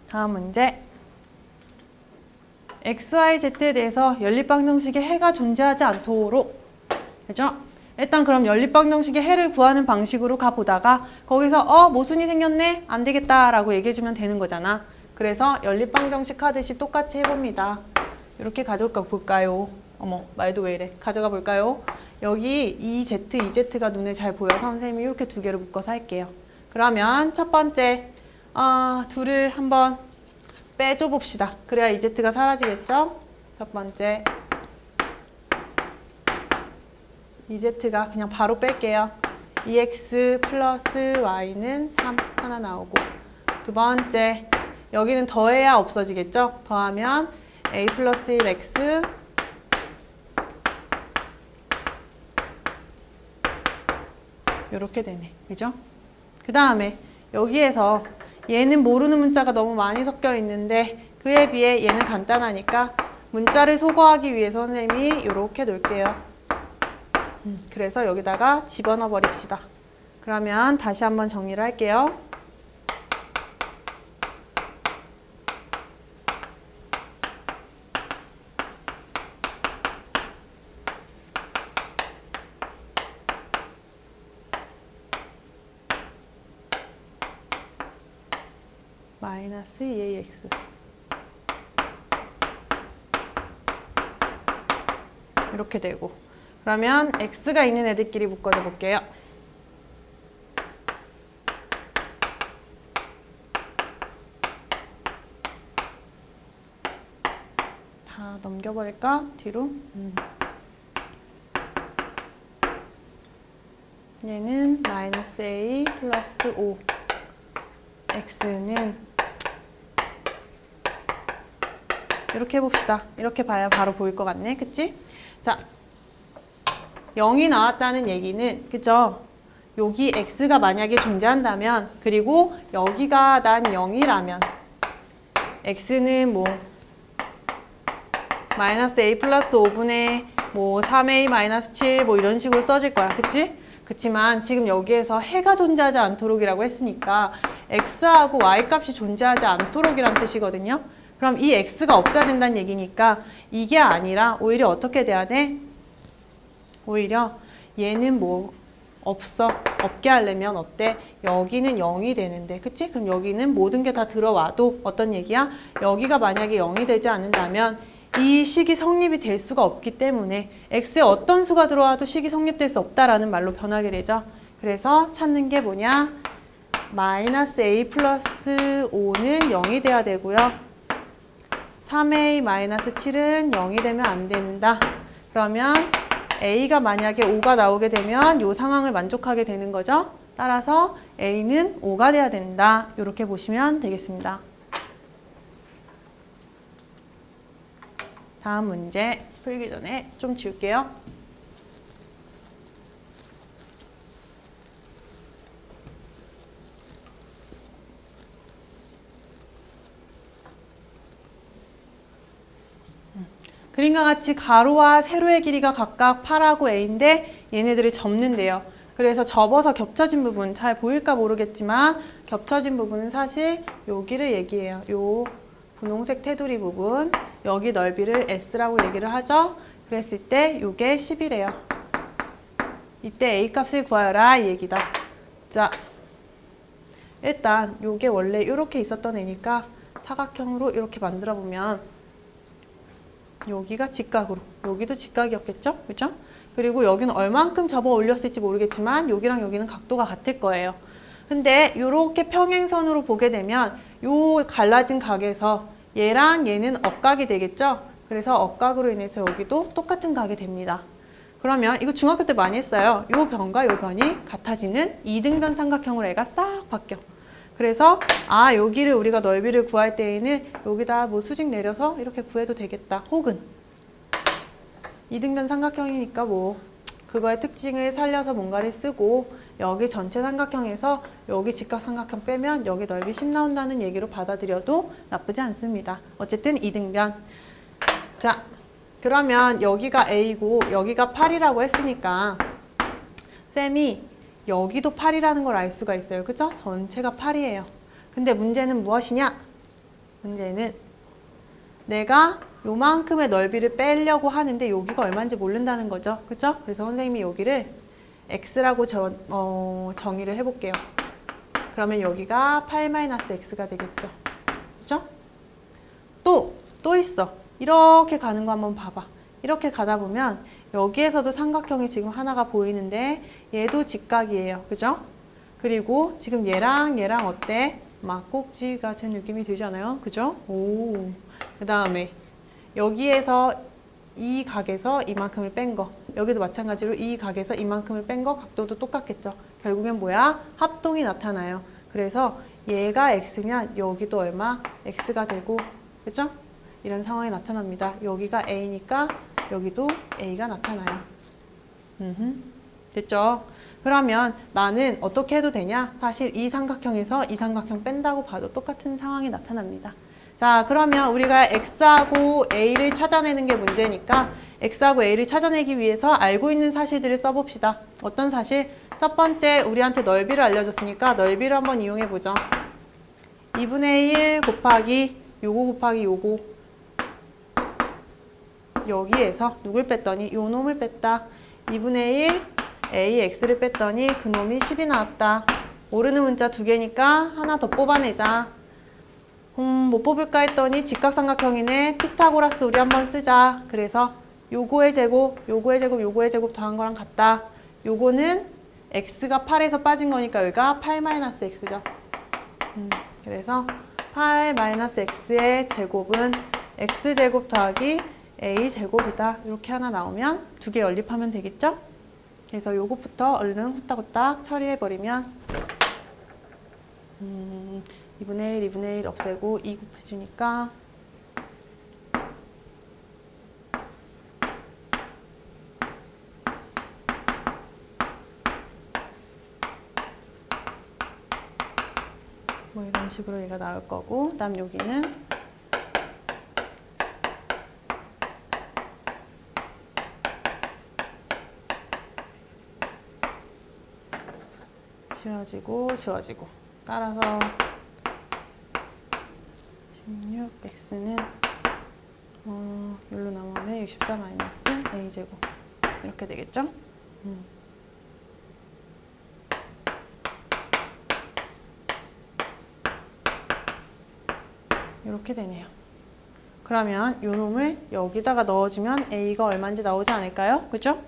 다음 문제. XYZ에 대해서 연립방정식에 해가 존재하지 않도록. 그죠? 일단 그럼 연립방정식의 해를 구하는 방식으로 가보다가 거기서 모순이 생겼네? 안 되겠다 라고 얘기해주면 되는 거잖아. 그래서 연립방정식 하듯이 똑같이 해봅니다. 이렇게 가져가 볼까요? 어머, 말도 왜 이래. 가져가 볼까요? 여기 EZ, EZ가 눈에 잘 보여서 선생님이 이렇게 두 개를 묶어서 할게요. 그러면 첫 번째 둘을 한번 빼줘 봅시다. 그래야 EZ가 사라지겠죠? 첫 번째 EZ가 그냥 바로 뺄게요. EX 플러스 Y는 3 하나 나오고, 두 번째 여기는 더해야 없어지겠죠? 더하면 A 플러스 1X 이렇게 되네. 그죠? 그 다음에 여기에서 얘는 모르는 문자가 너무 많이 섞여 있는데 그에 비해 얘는 간단하니까 문자를 소거하기 위해서 선생님이 이렇게 놓을게요. 그래서 여기다가 집어넣어 버립시다. 그러면 다시 한번 정리를 할게요. 마이너스 2ax 이렇게 되고, 그러면 x가 있는 애들끼리 묶어줘 볼게요. 다 넘겨버릴까? 뒤로? 얘는 마이너스 a 플러스 5, x는 이렇게 해봅시다. 이렇게 봐야 바로 보일 것 같네. 그치? 자, 0이 나왔다는 얘기는, 그죠? 여기 x가 만약에 존재한다면, 그리고 여기가 난 0이라면 x는 뭐 마이너스 a 플러스 5분의 뭐 3a 마이너스 7 뭐 이런 식으로 써질 거야. 그치? 그치만 지금 여기에서 해가 존재하지 않도록이라고 했으니까 x하고 y 값이 존재하지 않도록이란 뜻이거든요. 그럼 이 x가 없어야 된다는 얘기니까 이게 아니라 오히려 어떻게 돼야 돼? 오히려 얘는 뭐 없게 하려면 어때? 여기는 0이 되는데, 그치? 그럼 여기는 모든 게 다 들어와도 어떤 얘기야? 여기가 만약에 0이 되지 않는다면 이 식이 성립이 될 수가 없기 때문에 x에 어떤 수가 들어와도 식이 성립될 수 없다라는 말로 변하게 되죠. 그래서 찾는 게 뭐냐? 마이너스 a 플러스 5는 0이 돼야 되고요. 3a 마이너스 7은 0이 되면 안 된다. 그러면 a가 만약에 5가 나오게 되면 이 상황을 만족하게 되는 거죠. 따라서 a는 5가 돼야 된다. 이렇게 보시면 되겠습니다. 다음 문제 풀기 전에 좀 지울게요. 그림과 같이 가로와 세로의 길이가 각각 8하고 A인데 얘네들을 접는데요. 그래서 접어서 겹쳐진 부분, 잘 보일까 모르겠지만 겹쳐진 부분은 사실 여기를 얘기해요. 요 분홍색 테두리 부분, 여기 넓이를 S라고 얘기를 하죠. 그랬을 때 요게 10이래요. 이때 A 값을 구하여라 이 얘기다. 자, 일단 요게 원래 이렇게 있었던 애니까 사각형으로 이렇게 만들어 보면 여기가 직각으로, 여기도 직각이었겠죠? 그죠? 그리고 여기는 얼만큼 접어 올렸을지 모르겠지만 여기랑 여기는 각도가 같을 거예요. 근데 이렇게 평행선으로 보게 되면 요 갈라진 각에서 얘랑 얘는 억각이 되겠죠? 그래서 억각으로 인해서 여기도 똑같은 각이 됩니다. 그러면 이거 중학교 때 많이 했어요. 요 변과 요 변이 같아지는 이등변 삼각형으로 애가 싹 바뀌어. 그래서 여기를 우리가 넓이를 구할 때에는 여기다 뭐 수직 내려서 이렇게 구해도 되겠다. 혹은 이등변 삼각형이니까 뭐 그거의 특징을 살려서 뭔가를 쓰고 여기 전체 삼각형에서 여기 직각 삼각형 빼면 여기 넓이 10 나온다는 얘기로 받아들여도 나쁘지 않습니다. 어쨌든 이등변. 자, 그러면 여기가 A고 여기가 8이라고 했으니까 쌤이 여기도 8이라는 걸 알 수가 있어요. 그죠? 전체가 8이에요. 근데 문제는 무엇이냐? 문제는 내가 요만큼의 넓이를 빼려고 하는데 여기가 얼마인지 모른다는 거죠. 그죠? 그래서 선생님이 여기를 X라고 정의를 해볼게요. 그러면 여기가 8-X가 되겠죠. 그죠? 또 있어. 이렇게 가는 거 한번 봐봐. 이렇게 가다 보면 여기에서도 삼각형이 지금 하나가 보이는데 얘도 직각이에요. 그죠? 그리고 지금 얘랑 어때? 막꼭지 같은 느낌이 들잖아요. 그죠? 오. 그 다음에 여기에서 이 각에서 이만큼을 뺀 거. 여기도 마찬가지로 이 각에서 이만큼을 뺀 거 각도도 똑같겠죠. 결국엔 뭐야? 합동이 나타나요. 그래서 얘가 X면 여기도 얼마? X가 되고, 그죠? 이런 상황이 나타납니다. 여기가 A니까 여기도 A가 나타나요. 됐죠? 그러면 나는 어떻게 해도 되냐? 사실 이 삼각형에서 이 삼각형 뺀다고 봐도 똑같은 상황이 나타납니다. 자, 그러면 우리가 X하고 A를 찾아내는 게 문제니까 X하고 A를 찾아내기 위해서 알고 있는 사실들을 써봅시다. 어떤 사실? 첫 번째, 우리한테 넓이를 알려줬으니까 넓이를 한번 이용해보죠. 2분의 1 곱하기 요거 곱하기 요거. 여기에서 누굴 뺐더니 요 놈을 뺐다. 2분의 1 AX를 뺐더니 그 놈이 10이 나왔다. 모르는 문자 두 개니까 하나 더 뽑아내자. 못 뽑을까 했더니 직각삼각형이네. 피타고라스 우리 한번 쓰자. 그래서 요거의 제곱, 요거의 제곱, 요거의 제곱 더한 거랑 같다. 요거는 x가 8에서 빠진 거니까 여기가 8-x죠. 그래서 8-x의 제곱은 x제곱 더하기 a제곱이다. 이렇게 하나 나오면 두 개 연립하면 되겠죠? 그래서 요것부터 얼른 후딱후딱 처리해버리면 2분의 1, 2분의 1 없애고 2 곱해주니까 뭐 이런 식으로 얘가 나올 거고, 그 다음 여기는 지워지고 따라서 16x는 여기로 나오면 64 마이너스 a제곱 이렇게 되겠죠? 이렇게 되네요. 그러면 요 놈을 여기다가 넣어주면 a가 얼마인지 나오지 않을까요? 그죠?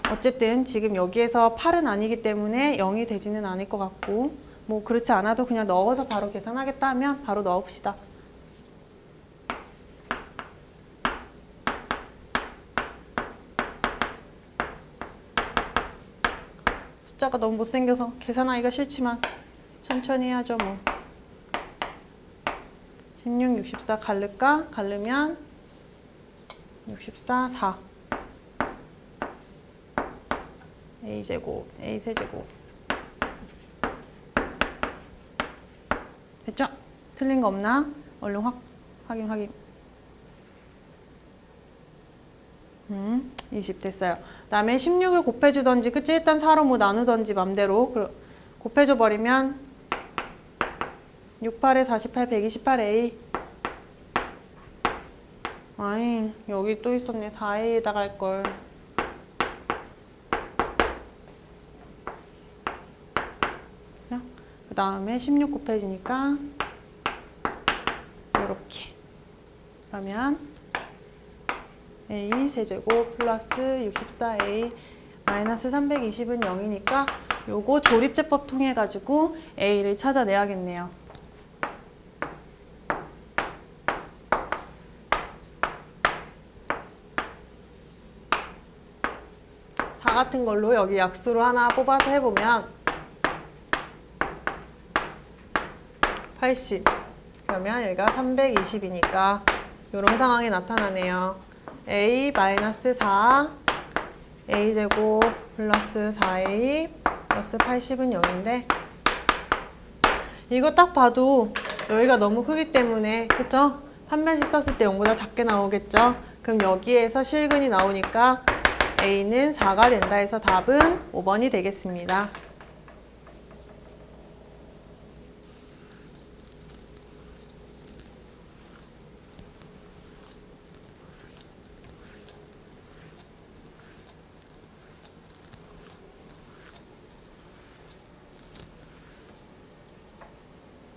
어쨌든 지금 여기에서 8은 아니기 때문에 0이 되지는 않을 것 같고, 뭐 그렇지 않아도 그냥 넣어서 바로 계산하겠다 하면 바로 넣어봅시다. 숫자가 너무 못생겨서 계산하기가 싫지만 천천히 해야죠 뭐. 16, 64 갈를까? 갈르면 64, 4 a제곱, a세제곱. 됐죠? 틀린 거 없나? 얼른 확 확인. 20 됐어요. 그 다음에 16을 곱해주던지, 그치? 일단 4로 뭐 나누던지 맘대로 곱해줘 버리면 6, 8에 48, 128A. 아잉, 여기 또 있었네. 4A에다가 할걸. 그 다음에 16 곱해지니까 이렇게. 그러면 A 세제곱 플러스 64A 마이너스 320은 0이니까 요거 조립제법 통해 가지고 A를 찾아내야겠네요. 다 같은 걸로 여기 약수로 하나 뽑아서 해보면 80. 그러면 여기가 320이니까 이런 상황이 나타나네요. A-4 A제곱 플러스 4A 플러스 80은 0인데 이거 딱 봐도 여기가 너무 크기 때문에 그쵸? 한 변씩 썼을 때 0보다 작게 나오겠죠? 그럼 여기에서 실근이 나오니까 A는 4가 된다 해서 답은 5번이 되겠습니다.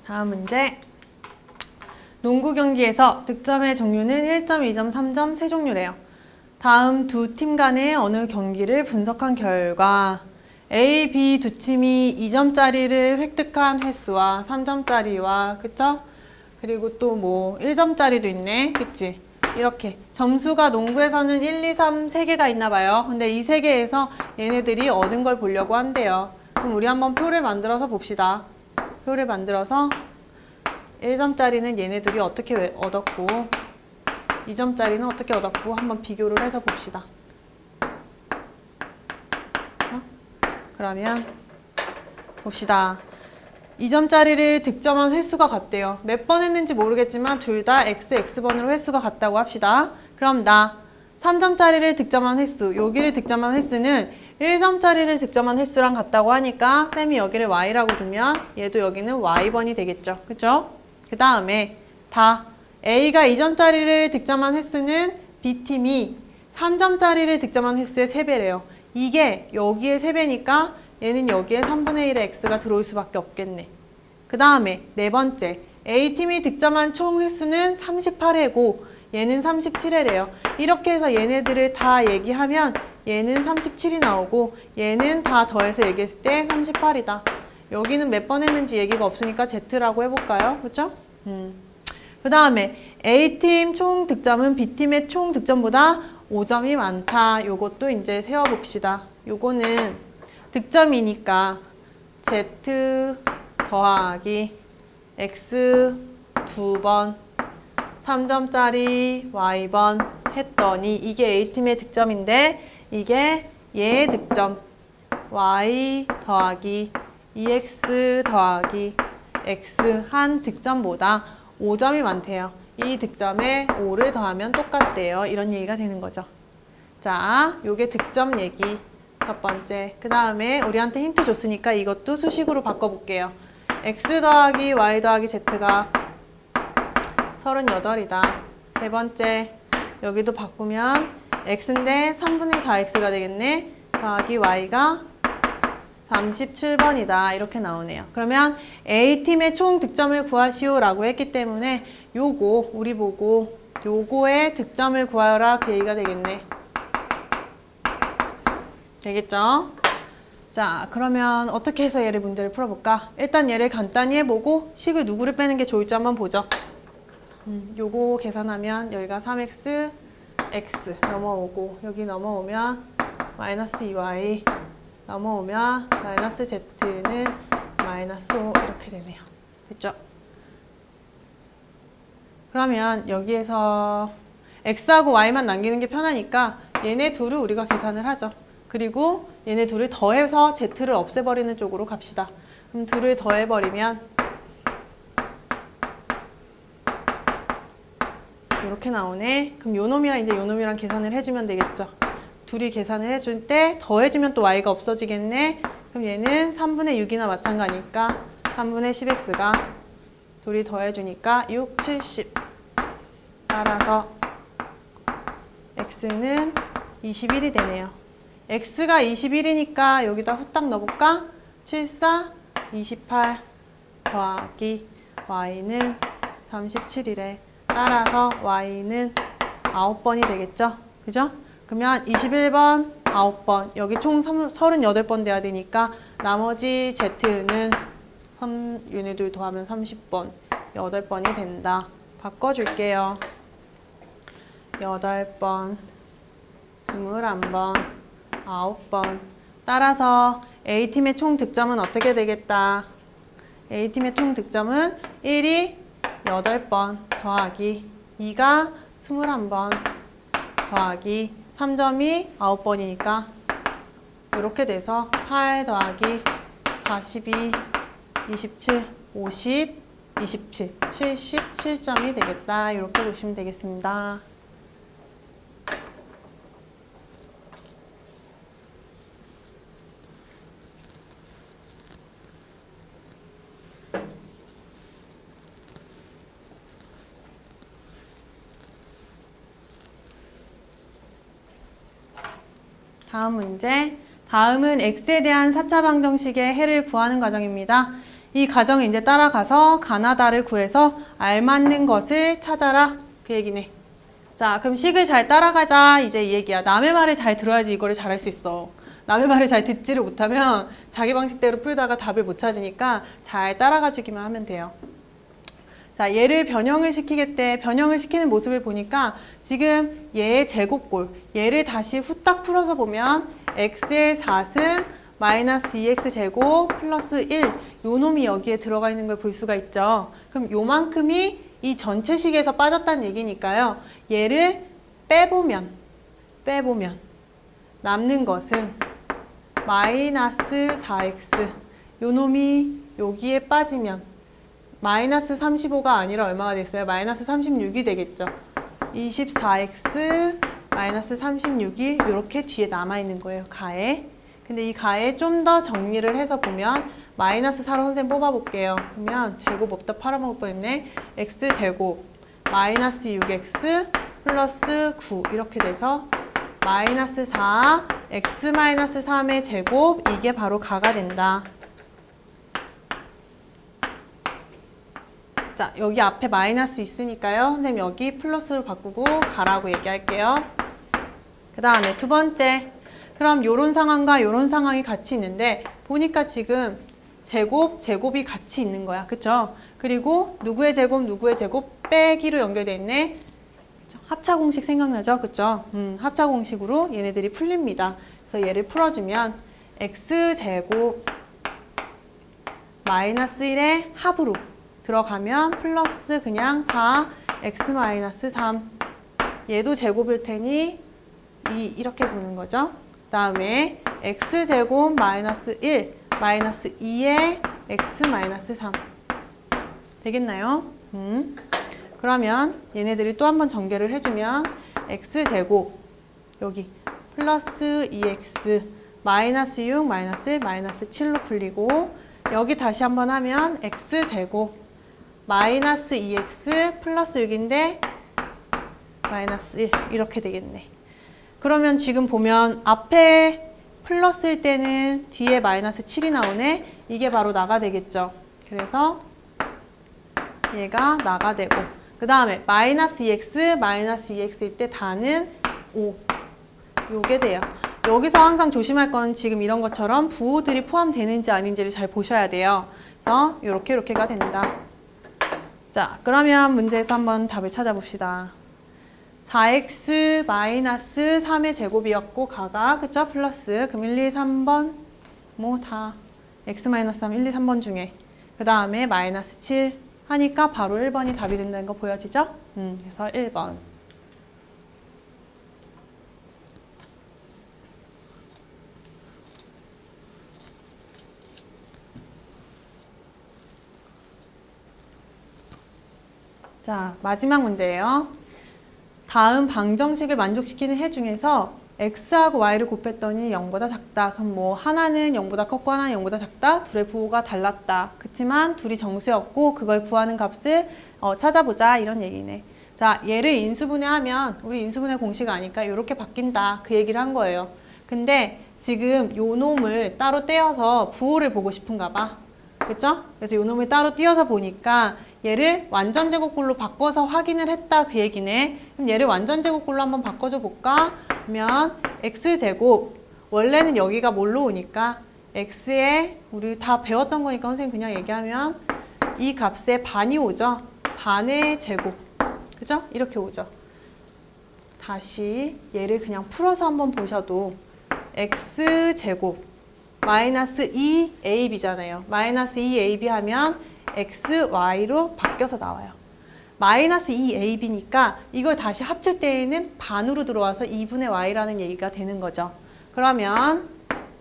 다음 문제. 농구 경기에서 득점의 종류는 1점, 2점, 3점 세 종류래요. 다음 두 팀 간의 어느 경기를 분석한 결과 A, B 두 팀이 2점짜리를 획득한 횟수와 3점짜리와 그쵸? 그리고 또 뭐 1점짜리도 있네. 그치? 이렇게 점수가 농구에서는 1, 2, 3 세 개가 있나 봐요. 근데 이 세 개에서 얘네들이 얻은 걸 보려고 한대요. 그럼 우리 한번 표를 만들어서 봅시다. 표를 만들어서 1점짜리는 얘네들이 어떻게 얻었고 2점짜리는 어떻게 얻었고 한번 비교를 해서 봅시다. 그러면 봅시다. 2점짜리를 득점한 횟수가 같대요. 몇 번 했는지 모르겠지만 둘 다 X번으로 횟수가 같다고 합시다. 그럼 나 3점짜리를 득점한 횟수, 여기를 득점한 횟수는 1점짜리를 득점한 횟수랑 같다고 하니까 쌤이 여기를 Y라고 두면 얘도 여기는 Y번이 되겠죠. 그죠? 그 다음에 다 A가 2점짜리를 득점한 횟수는 B팀이 3점짜리를 득점한 횟수의 3배래요. 이게 여기에 3배니까 얘는 여기에 3분의 1의 X가 들어올 수밖에 없겠네. 그 다음에 네 번째, A팀이 득점한 총 횟수는 38회고 얘는 37회래요. 이렇게 해서 얘네들을 다 얘기하면 얘는 37이 나오고 얘는 다 더해서 얘기했을 때 38이다. 여기는 몇 번 했는지 얘기가 없으니까 Z라고 해볼까요? 그쵸? 그 다음에 A팀 총 득점은 B팀의 총 득점보다 5점이 많다. 요것도 이제 세워봅시다. 요거는 득점이니까 Z 더하기 X 2번 3점짜리 Y번 했더니 이게 A팀의 득점인데 이게 얘의 득점 Y 더하기 2X 더하기 X 한 득점보다 5점이 많대요. 이 득점에 5를 더하면 똑같대요. 이런 얘기가 되는 거죠. 자, 요게 득점 얘기 첫 번째. 그 다음에 우리한테 힌트 줬으니까 이것도 수식으로 바꿔볼게요. X 더하기 Y 더하기 Z가 38이다. 세 번째, 여기도 바꾸면 X인데 3분의 4X가 되겠네. 더하기 Y가 37번이다. 이렇게 나오네요. 그러면 A팀의 총 득점을 구하시오 라고 했기 때문에 요거 우리 보고 요거의 득점을 구하라 그 얘기가 되겠네. 되겠죠? 자, 그러면 어떻게 해서 얘를 문제를 풀어볼까? 일단 얘를 간단히 해보고 식을 누구를 빼는 게 좋을지 한번 보죠. 요거 계산하면 여기가 3x, x 넘어오고 여기 넘어오면 마이너스 2y 넘어오면 마이너스 z는 마이너스 5 이렇게 되네요. 됐죠? 그러면 여기에서 x하고 y만 남기는 게 편하니까 얘네 둘을 우리가 계산을 하죠. 그리고 얘네 둘을 더해서 z를 없애버리는 쪽으로 갑시다. 그럼 둘을 더해버리면 이렇게 나오네. 그럼 요 놈이랑 이제 요 놈이랑 계산을 해주면 되겠죠. 둘이 계산을 해줄 때 더해주면 또 y가 없어지겠네. 그럼 얘는 3분의 6이나 마찬가지니까 3분의 10x가 둘이 더해주니까 6, 70. 따라서 x는 21이 되네요. x가 21이니까 여기다 후딱 넣어볼까? 7, 4, 28 더하기 y는 37이래. 따라서 y는 9번이 되겠죠? 그죠? 그러면 21번 9번, 여기 총 38번 돼야 되니까 나머지 z는 얘네들 더하면 30번, 8번이 된다. 바꿔줄게요. 8번, 21번, 9번. 따라서 A팀의 총 득점은 어떻게 되겠다? A팀의 총 득점은 1이 8번 더하기 2가 21번 더하기 3점이 9번이니까 이렇게 돼서 8 더하기 42, 27, 50, 27, 77점이 되겠다. 이렇게 보시면 되겠습니다. 다음 문제. 다음은 x에 대한 4차 방정식의 해를 구하는 과정입니다. 이 과정을 이제 따라가서 가나다를 구해서 알맞는 것을 찾아라. 그 얘기네. 자, 그럼 식을 잘 따라가자. 이제 이 얘기야. 남의 말을 잘 들어야지 이거를 잘할 수 있어. 남의 말을 잘 듣지를 못하면 자기 방식대로 풀다가 답을 못 찾으니까 잘 따라가 주기만 하면 돼요. 자, 얘를 변형을 시키겠대. 변형을 시키는 모습을 보니까 지금 얘의 제곱골, 얘를 다시 후딱 풀어서 보면 x의 4승 마이너스 2x 제곱 플러스 1, 요 놈이 여기에 들어가 있는 걸 볼 수가 있죠. 그럼 요만큼이 이 전체식에서 빠졌다는 얘기니까요. 얘를 빼보면 남는 것은 마이너스 4x, 요 놈이 여기에 빠지면 마이너스 35가 아니라 얼마가 됐어요? 마이너스 36이 되겠죠. 24x 마이너스 36이 이렇게 뒤에 남아있는 거예요. 가에. 근데 이 가에 좀 더 정리를 해서 보면 마이너스 4로 선생님 뽑아볼게요. 그러면 제곱 없다 팔아먹을 뻔했네. x제곱 마이너스 6x 플러스 9 이렇게 돼서 마이너스 4 x 마이너스 3의 제곱 이게 바로 가가 된다. 자, 여기 앞에 마이너스 있으니까요. 선생님 여기 플러스로 바꾸고 가라고 얘기할게요. 그 다음에 두 번째. 그럼 요런 상황과 요런 상황이 같이 있는데 보니까 지금 제곱이 같이 있는 거야. 그쵸? 그리고 누구의 제곱 빼기로 연결되어 있네. 합차 공식 생각나죠? 그쵸? 합차 공식으로 얘네들이 풀립니다. 그래서 얘를 풀어주면 x제곱 마이너스 1의 합으로 들어가면 플러스 그냥 4 x 마이너스 3 얘도 제곱일 테니 이렇게 보는 거죠. 그 다음에 x제곱 마이너스 1 마이너스 2의 x 마이너스 3 되겠나요? 그러면 얘네들이 또 한번 전개를 해주면 x제곱 여기 플러스 2x 마이너스 6 마이너스 1 마이너스 7로 풀리고 여기 다시 한번 하면 x제곱 마이너스 2x 플러스 6인데 마이너스 1 이렇게 되겠네. 그러면 지금 보면 앞에 플러스일 때는 뒤에 마이너스 7이 나오네. 이게 바로 나가 되겠죠. 그래서 얘가 나가 되고 그 다음에 마이너스 2x 마이너스 2x일 때 다는 5 요게 돼요. 여기서 항상 조심할 건 지금 이런 것처럼 부호들이 포함되는지 아닌지를 잘 보셔야 돼요. 그래서 이렇게가 된다. 자, 그러면 문제에서 한번 답을 찾아봅시다. 4x 마이너스 3의 제곱이었고 가가 그쵸? 플러스 그럼 1, 2, 3번 뭐 다 x 마이너스 3 1, 2, 3번 중에 그 다음에 마이너스 7 하니까 바로 1번이 답이 된다는 거 보여지죠? 그래서 1번. 자, 마지막 문제예요. 다음 방정식을 만족시키는 해 중에서 x하고 y를 곱했더니 0보다 작다. 그럼 뭐 하나는 0보다 컸고 하나는 0보다 작다. 둘의 부호가 달랐다. 그렇지만 둘이 정수였고 그걸 구하는 값을 찾아보자 이런 얘기네. 자, 얘를 인수분해하면 우리 인수분해 공식 아니까 이렇게 바뀐다. 그 얘기를 한 거예요. 근데 지금 요 놈을 따로 떼어서 부호를 보고 싶은가 봐. 그쵸? 그래서 요 놈을 따로 띄어서 보니까 얘를 완전제곱꼴로 바꿔서 확인을 했다 그 얘기네. 그럼 얘를 완전제곱꼴로 한번 바꿔줘 볼까? 그러면 x제곱, 원래는 여기가 뭘로 오니까 x에 우리 다 배웠던 거니까 선생님 그냥 얘기하면 이 값의 반이 오죠. 반의 제곱, 그죠? 이렇게 오죠. 다시 얘를 그냥 풀어서 한번 보셔도 x제곱 마이너스 2ab잖아요. 마이너스 2ab 하면 xy로 바뀌어서 나와요. 마이너스 2ab니까 이걸 다시 합칠 때에는 반으로 들어와서 2분의 y라는 얘기가 되는 거죠. 그러면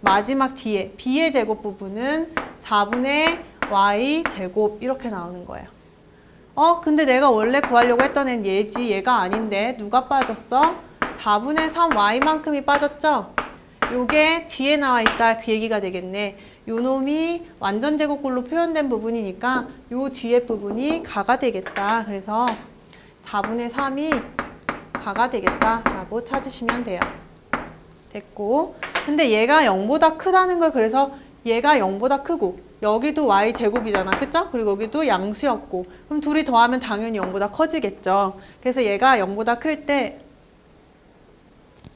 마지막 뒤에 b의 제곱 부분은 4분의 y 제곱 이렇게 나오는 거예요. 근데 내가 원래 구하려고 했던 애는 얘지 얘가 아닌데 누가 빠졌어? 4분의 3y만큼이 빠졌죠? 요게 뒤에 나와 있다 그 얘기가 되겠네. 요 놈이 완전 제곱꼴로 표현된 부분이니까 요 뒤에 부분이 가가 되겠다. 그래서 4분의 3이 가가 되겠다 라고 찾으시면 돼요. 됐고, 근데 얘가 0보다 크다는 걸 그래서 얘가 0보다 크고 여기도 y 제곱이잖아. 그쵸? 그리고 여기도 양수였고 그럼 둘이 더하면 당연히 0보다 커지겠죠. 그래서 얘가 0보다 클 때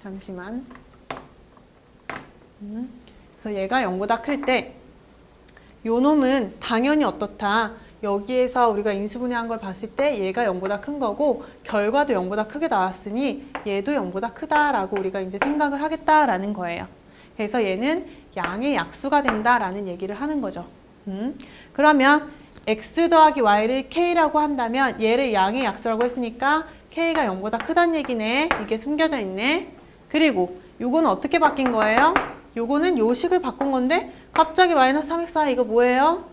잠시만 그래서 얘가 0보다 클 때 요 놈은 당연히 어떻다. 여기에서 우리가 인수분해한 걸 봤을 때 얘가 0보다 큰 거고 결과도 0보다 크게 나왔으니 얘도 0보다 크다라고 우리가 이제 생각을 하겠다라는 거예요. 그래서 얘는 양의 약수가 된다라는 얘기를 하는 거죠. 그러면 x 더하기 y를 k라고 한다면 얘를 양의 약수라고 했으니까 k가 0보다 크다는 얘기네. 이게 숨겨져 있네. 그리고 요거는 어떻게 바뀐 거예요? 요거는 요 식을 바꾼 건데 갑자기 마이너스 3xy 이거 뭐예요?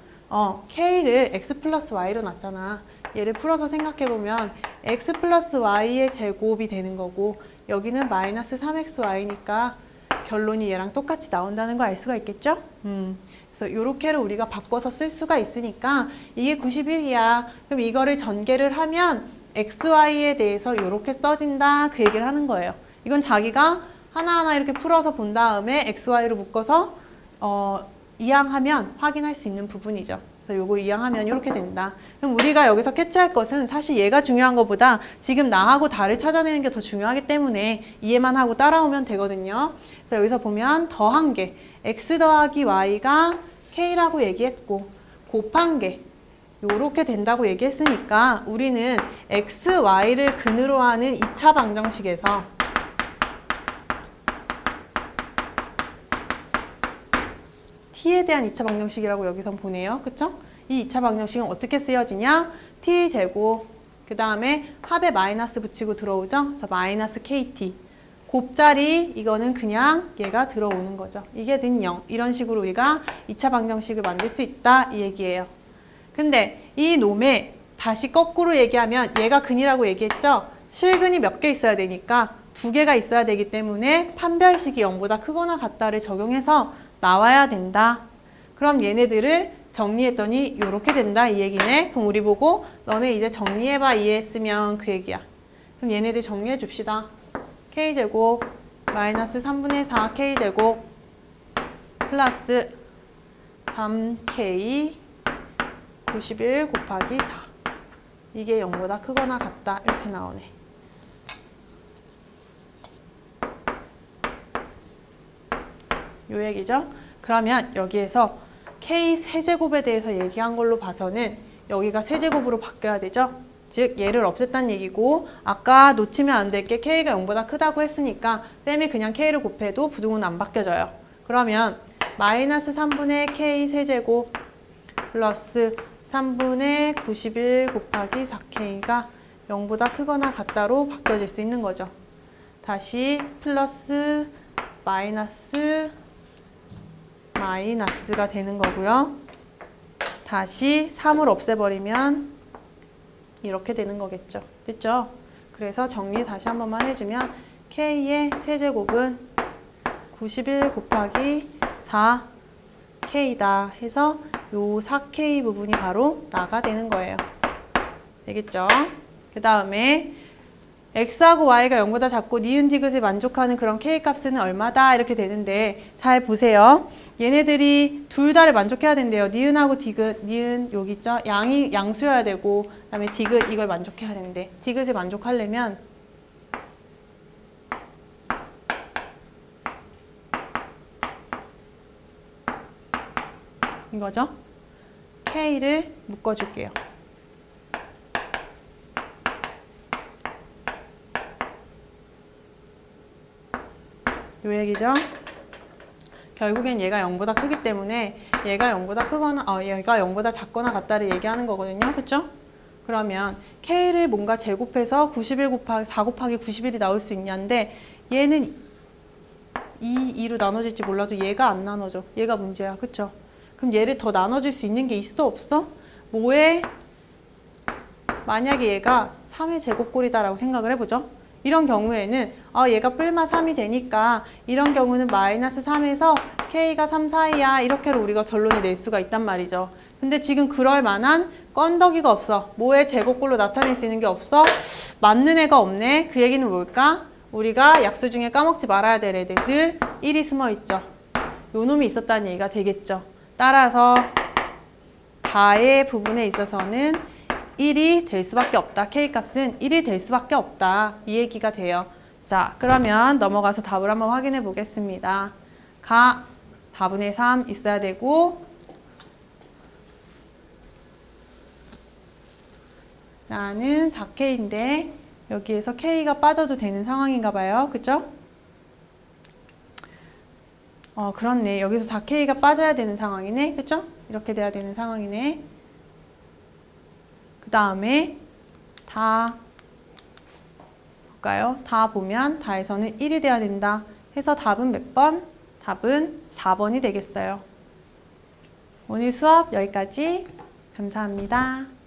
k를 x 플러스 y로 놨잖아. 얘를 풀어서 생각해보면 x 플러스 y의 제곱이 되는 거고 여기는 마이너스 3xy니까 결론이 얘랑 똑같이 나온다는 걸 알 수가 있겠죠? 그래서 요렇게를 우리가 바꿔서 쓸 수가 있으니까 이게 91이야. 그럼 이거를 전개를 하면 xy에 대해서 요렇게 써진다 그 얘기를 하는 거예요. 이건 자기가 하나하나 이렇게 풀어서 본 다음에 xy로 묶어서 이항하면 확인할 수 있는 부분이죠. 그래서 요거 이항하면 이렇게 된다. 그럼 우리가 여기서 캐치할 것은 사실 얘가 중요한 것보다 지금 나하고 다를 찾아내는 게 더 중요하기 때문에 이해만 하고 따라오면 되거든요. 그래서 여기서 보면 더한 게 x 더하기 y가 k라고 얘기했고 곱한 게 요렇게 된다고 얘기했으니까 우리는 x, y를 근으로 하는 2차 방정식에서 t에 대한 2차 방정식이라고 여기선 보내요. 그쵸? 이 2차 방정식은 어떻게 쓰여지냐? t제곱, 그 다음에 합에 마이너스 붙이고 들어오죠? 그래서 마이너스 kt. 곱자리, 이거는 그냥 얘가 들어오는 거죠. 이게 는0. 이런 식으로 우리가 2차 방정식을 만들 수 있다. 이 얘기예요. 근데 이 놈에 다시 거꾸로 얘기하면 얘가 근이라고 얘기했죠? 실근이 몇 개 있어야 되니까 2개가 있어야 되기 때문에 판별식이 0보다 크거나 같다를 적용해서 나와야 된다. 그럼 얘네들을 정리했더니 이렇게 된다 이 얘기네. 그럼 우리 보고 너네 이제 정리해봐 이해했으면 그 얘기야. 그럼 얘네들 정리해 줍시다. k제곱 마이너스 3분의 4 k제곱 플러스 3k 91 곱하기 4 이게 0보다 크거나 같다 이렇게 나오네. 요 얘기죠. 그러면 여기에서 k 세제곱에 대해서 얘기한 걸로 봐서는 여기가 세제곱으로 바뀌어야 되죠. 즉 얘를 없앴다는 얘기고 아까 놓치면 안 될 게 k가 0보다 크다고 했으니까 쌤이 그냥 k를 곱해도 부등호는 안 바뀌어져요. 그러면 마이너스 3분의 k 세제곱 플러스 3분의 91 곱하기 4k가 0보다 크거나 같다로 바뀌어질 수 있는 거죠. 다시 플러스 마이너스가 되는 거고요. 다시 3을 없애버리면 이렇게 되는 거겠죠. 됐죠? 그래서 정리 다시 한 번만 해주면 K의 세제곱은 91 곱하기 4K다 해서 요 4K 부분이 바로 나가 되는 거예요. 되겠죠? 그 다음에 X하고 Y가 0보다 작고 니은 디귿에 만족하는 그런 K 값은 얼마다? 이렇게 되는데 잘 보세요. 얘네들이 둘 다를 만족해야 된대요. 니은하고 디귿, 니은 여기 있죠? 양수여야 되고 그 다음에 디귿 이걸 만족해야 되는데 디귿을 만족하려면 이거죠? K를 묶어줄게요. 요 얘기죠? 결국엔 얘가 0보다 크기 때문에 얘가 0보다 크거나 얘가 0보다 작거나 같다를 얘기하는 거거든요. 그쵸? 그러면 K를 뭔가 제곱해서 91 곱하기 4 곱하기 91이 나올 수 있냐인데 얘는 2로 나눠질지 몰라도 얘가 안 나눠져. 얘가 문제야. 그쵸? 그럼 얘를 더 나눠줄 수 있는 게 있어? 없어? 뭐에? 만약에 얘가 3의 제곱꼴이다라고 생각을 해보죠. 이런 경우에는 얘가 뿔마 3이 되니까 이런 경우는 마이너스 3에서 K가 3 사이야. 이렇게로 우리가 결론을 낼 수가 있단 말이죠. 근데 지금 그럴 만한 건더기가 없어. 뭐의 제곱꼴로 나타낼 수 있는 게 없어? 맞는 애가 없네. 그 얘기는 뭘까? 우리가 약수 중에 까먹지 말아야 될 애들 늘 1이 숨어 있죠. 요 놈이 있었다는 얘기가 되겠죠. 따라서 다의 부분에 있어서는 1이 될 수밖에 없다. K값은 1이 될 수밖에 없다. 이 얘기가 돼요. 자, 그러면 넘어가서 답을 한번 확인해 보겠습니다. 가 4분의 3 있어야 되고 나는 4K인데 여기에서 K가 빠져도 되는 상황인가 봐요. 그죠? 그렇네. 여기서 4K가 빠져야 되는 상황이네. 그죠? 이렇게 돼야 되는 상황이네. 그 다음에 다 볼까요? 다 보면 다에서는 1이 돼야 된다. 해서 답은 몇 번? 답은 4번이 되겠어요. 오늘 수업 여기까지. 감사합니다.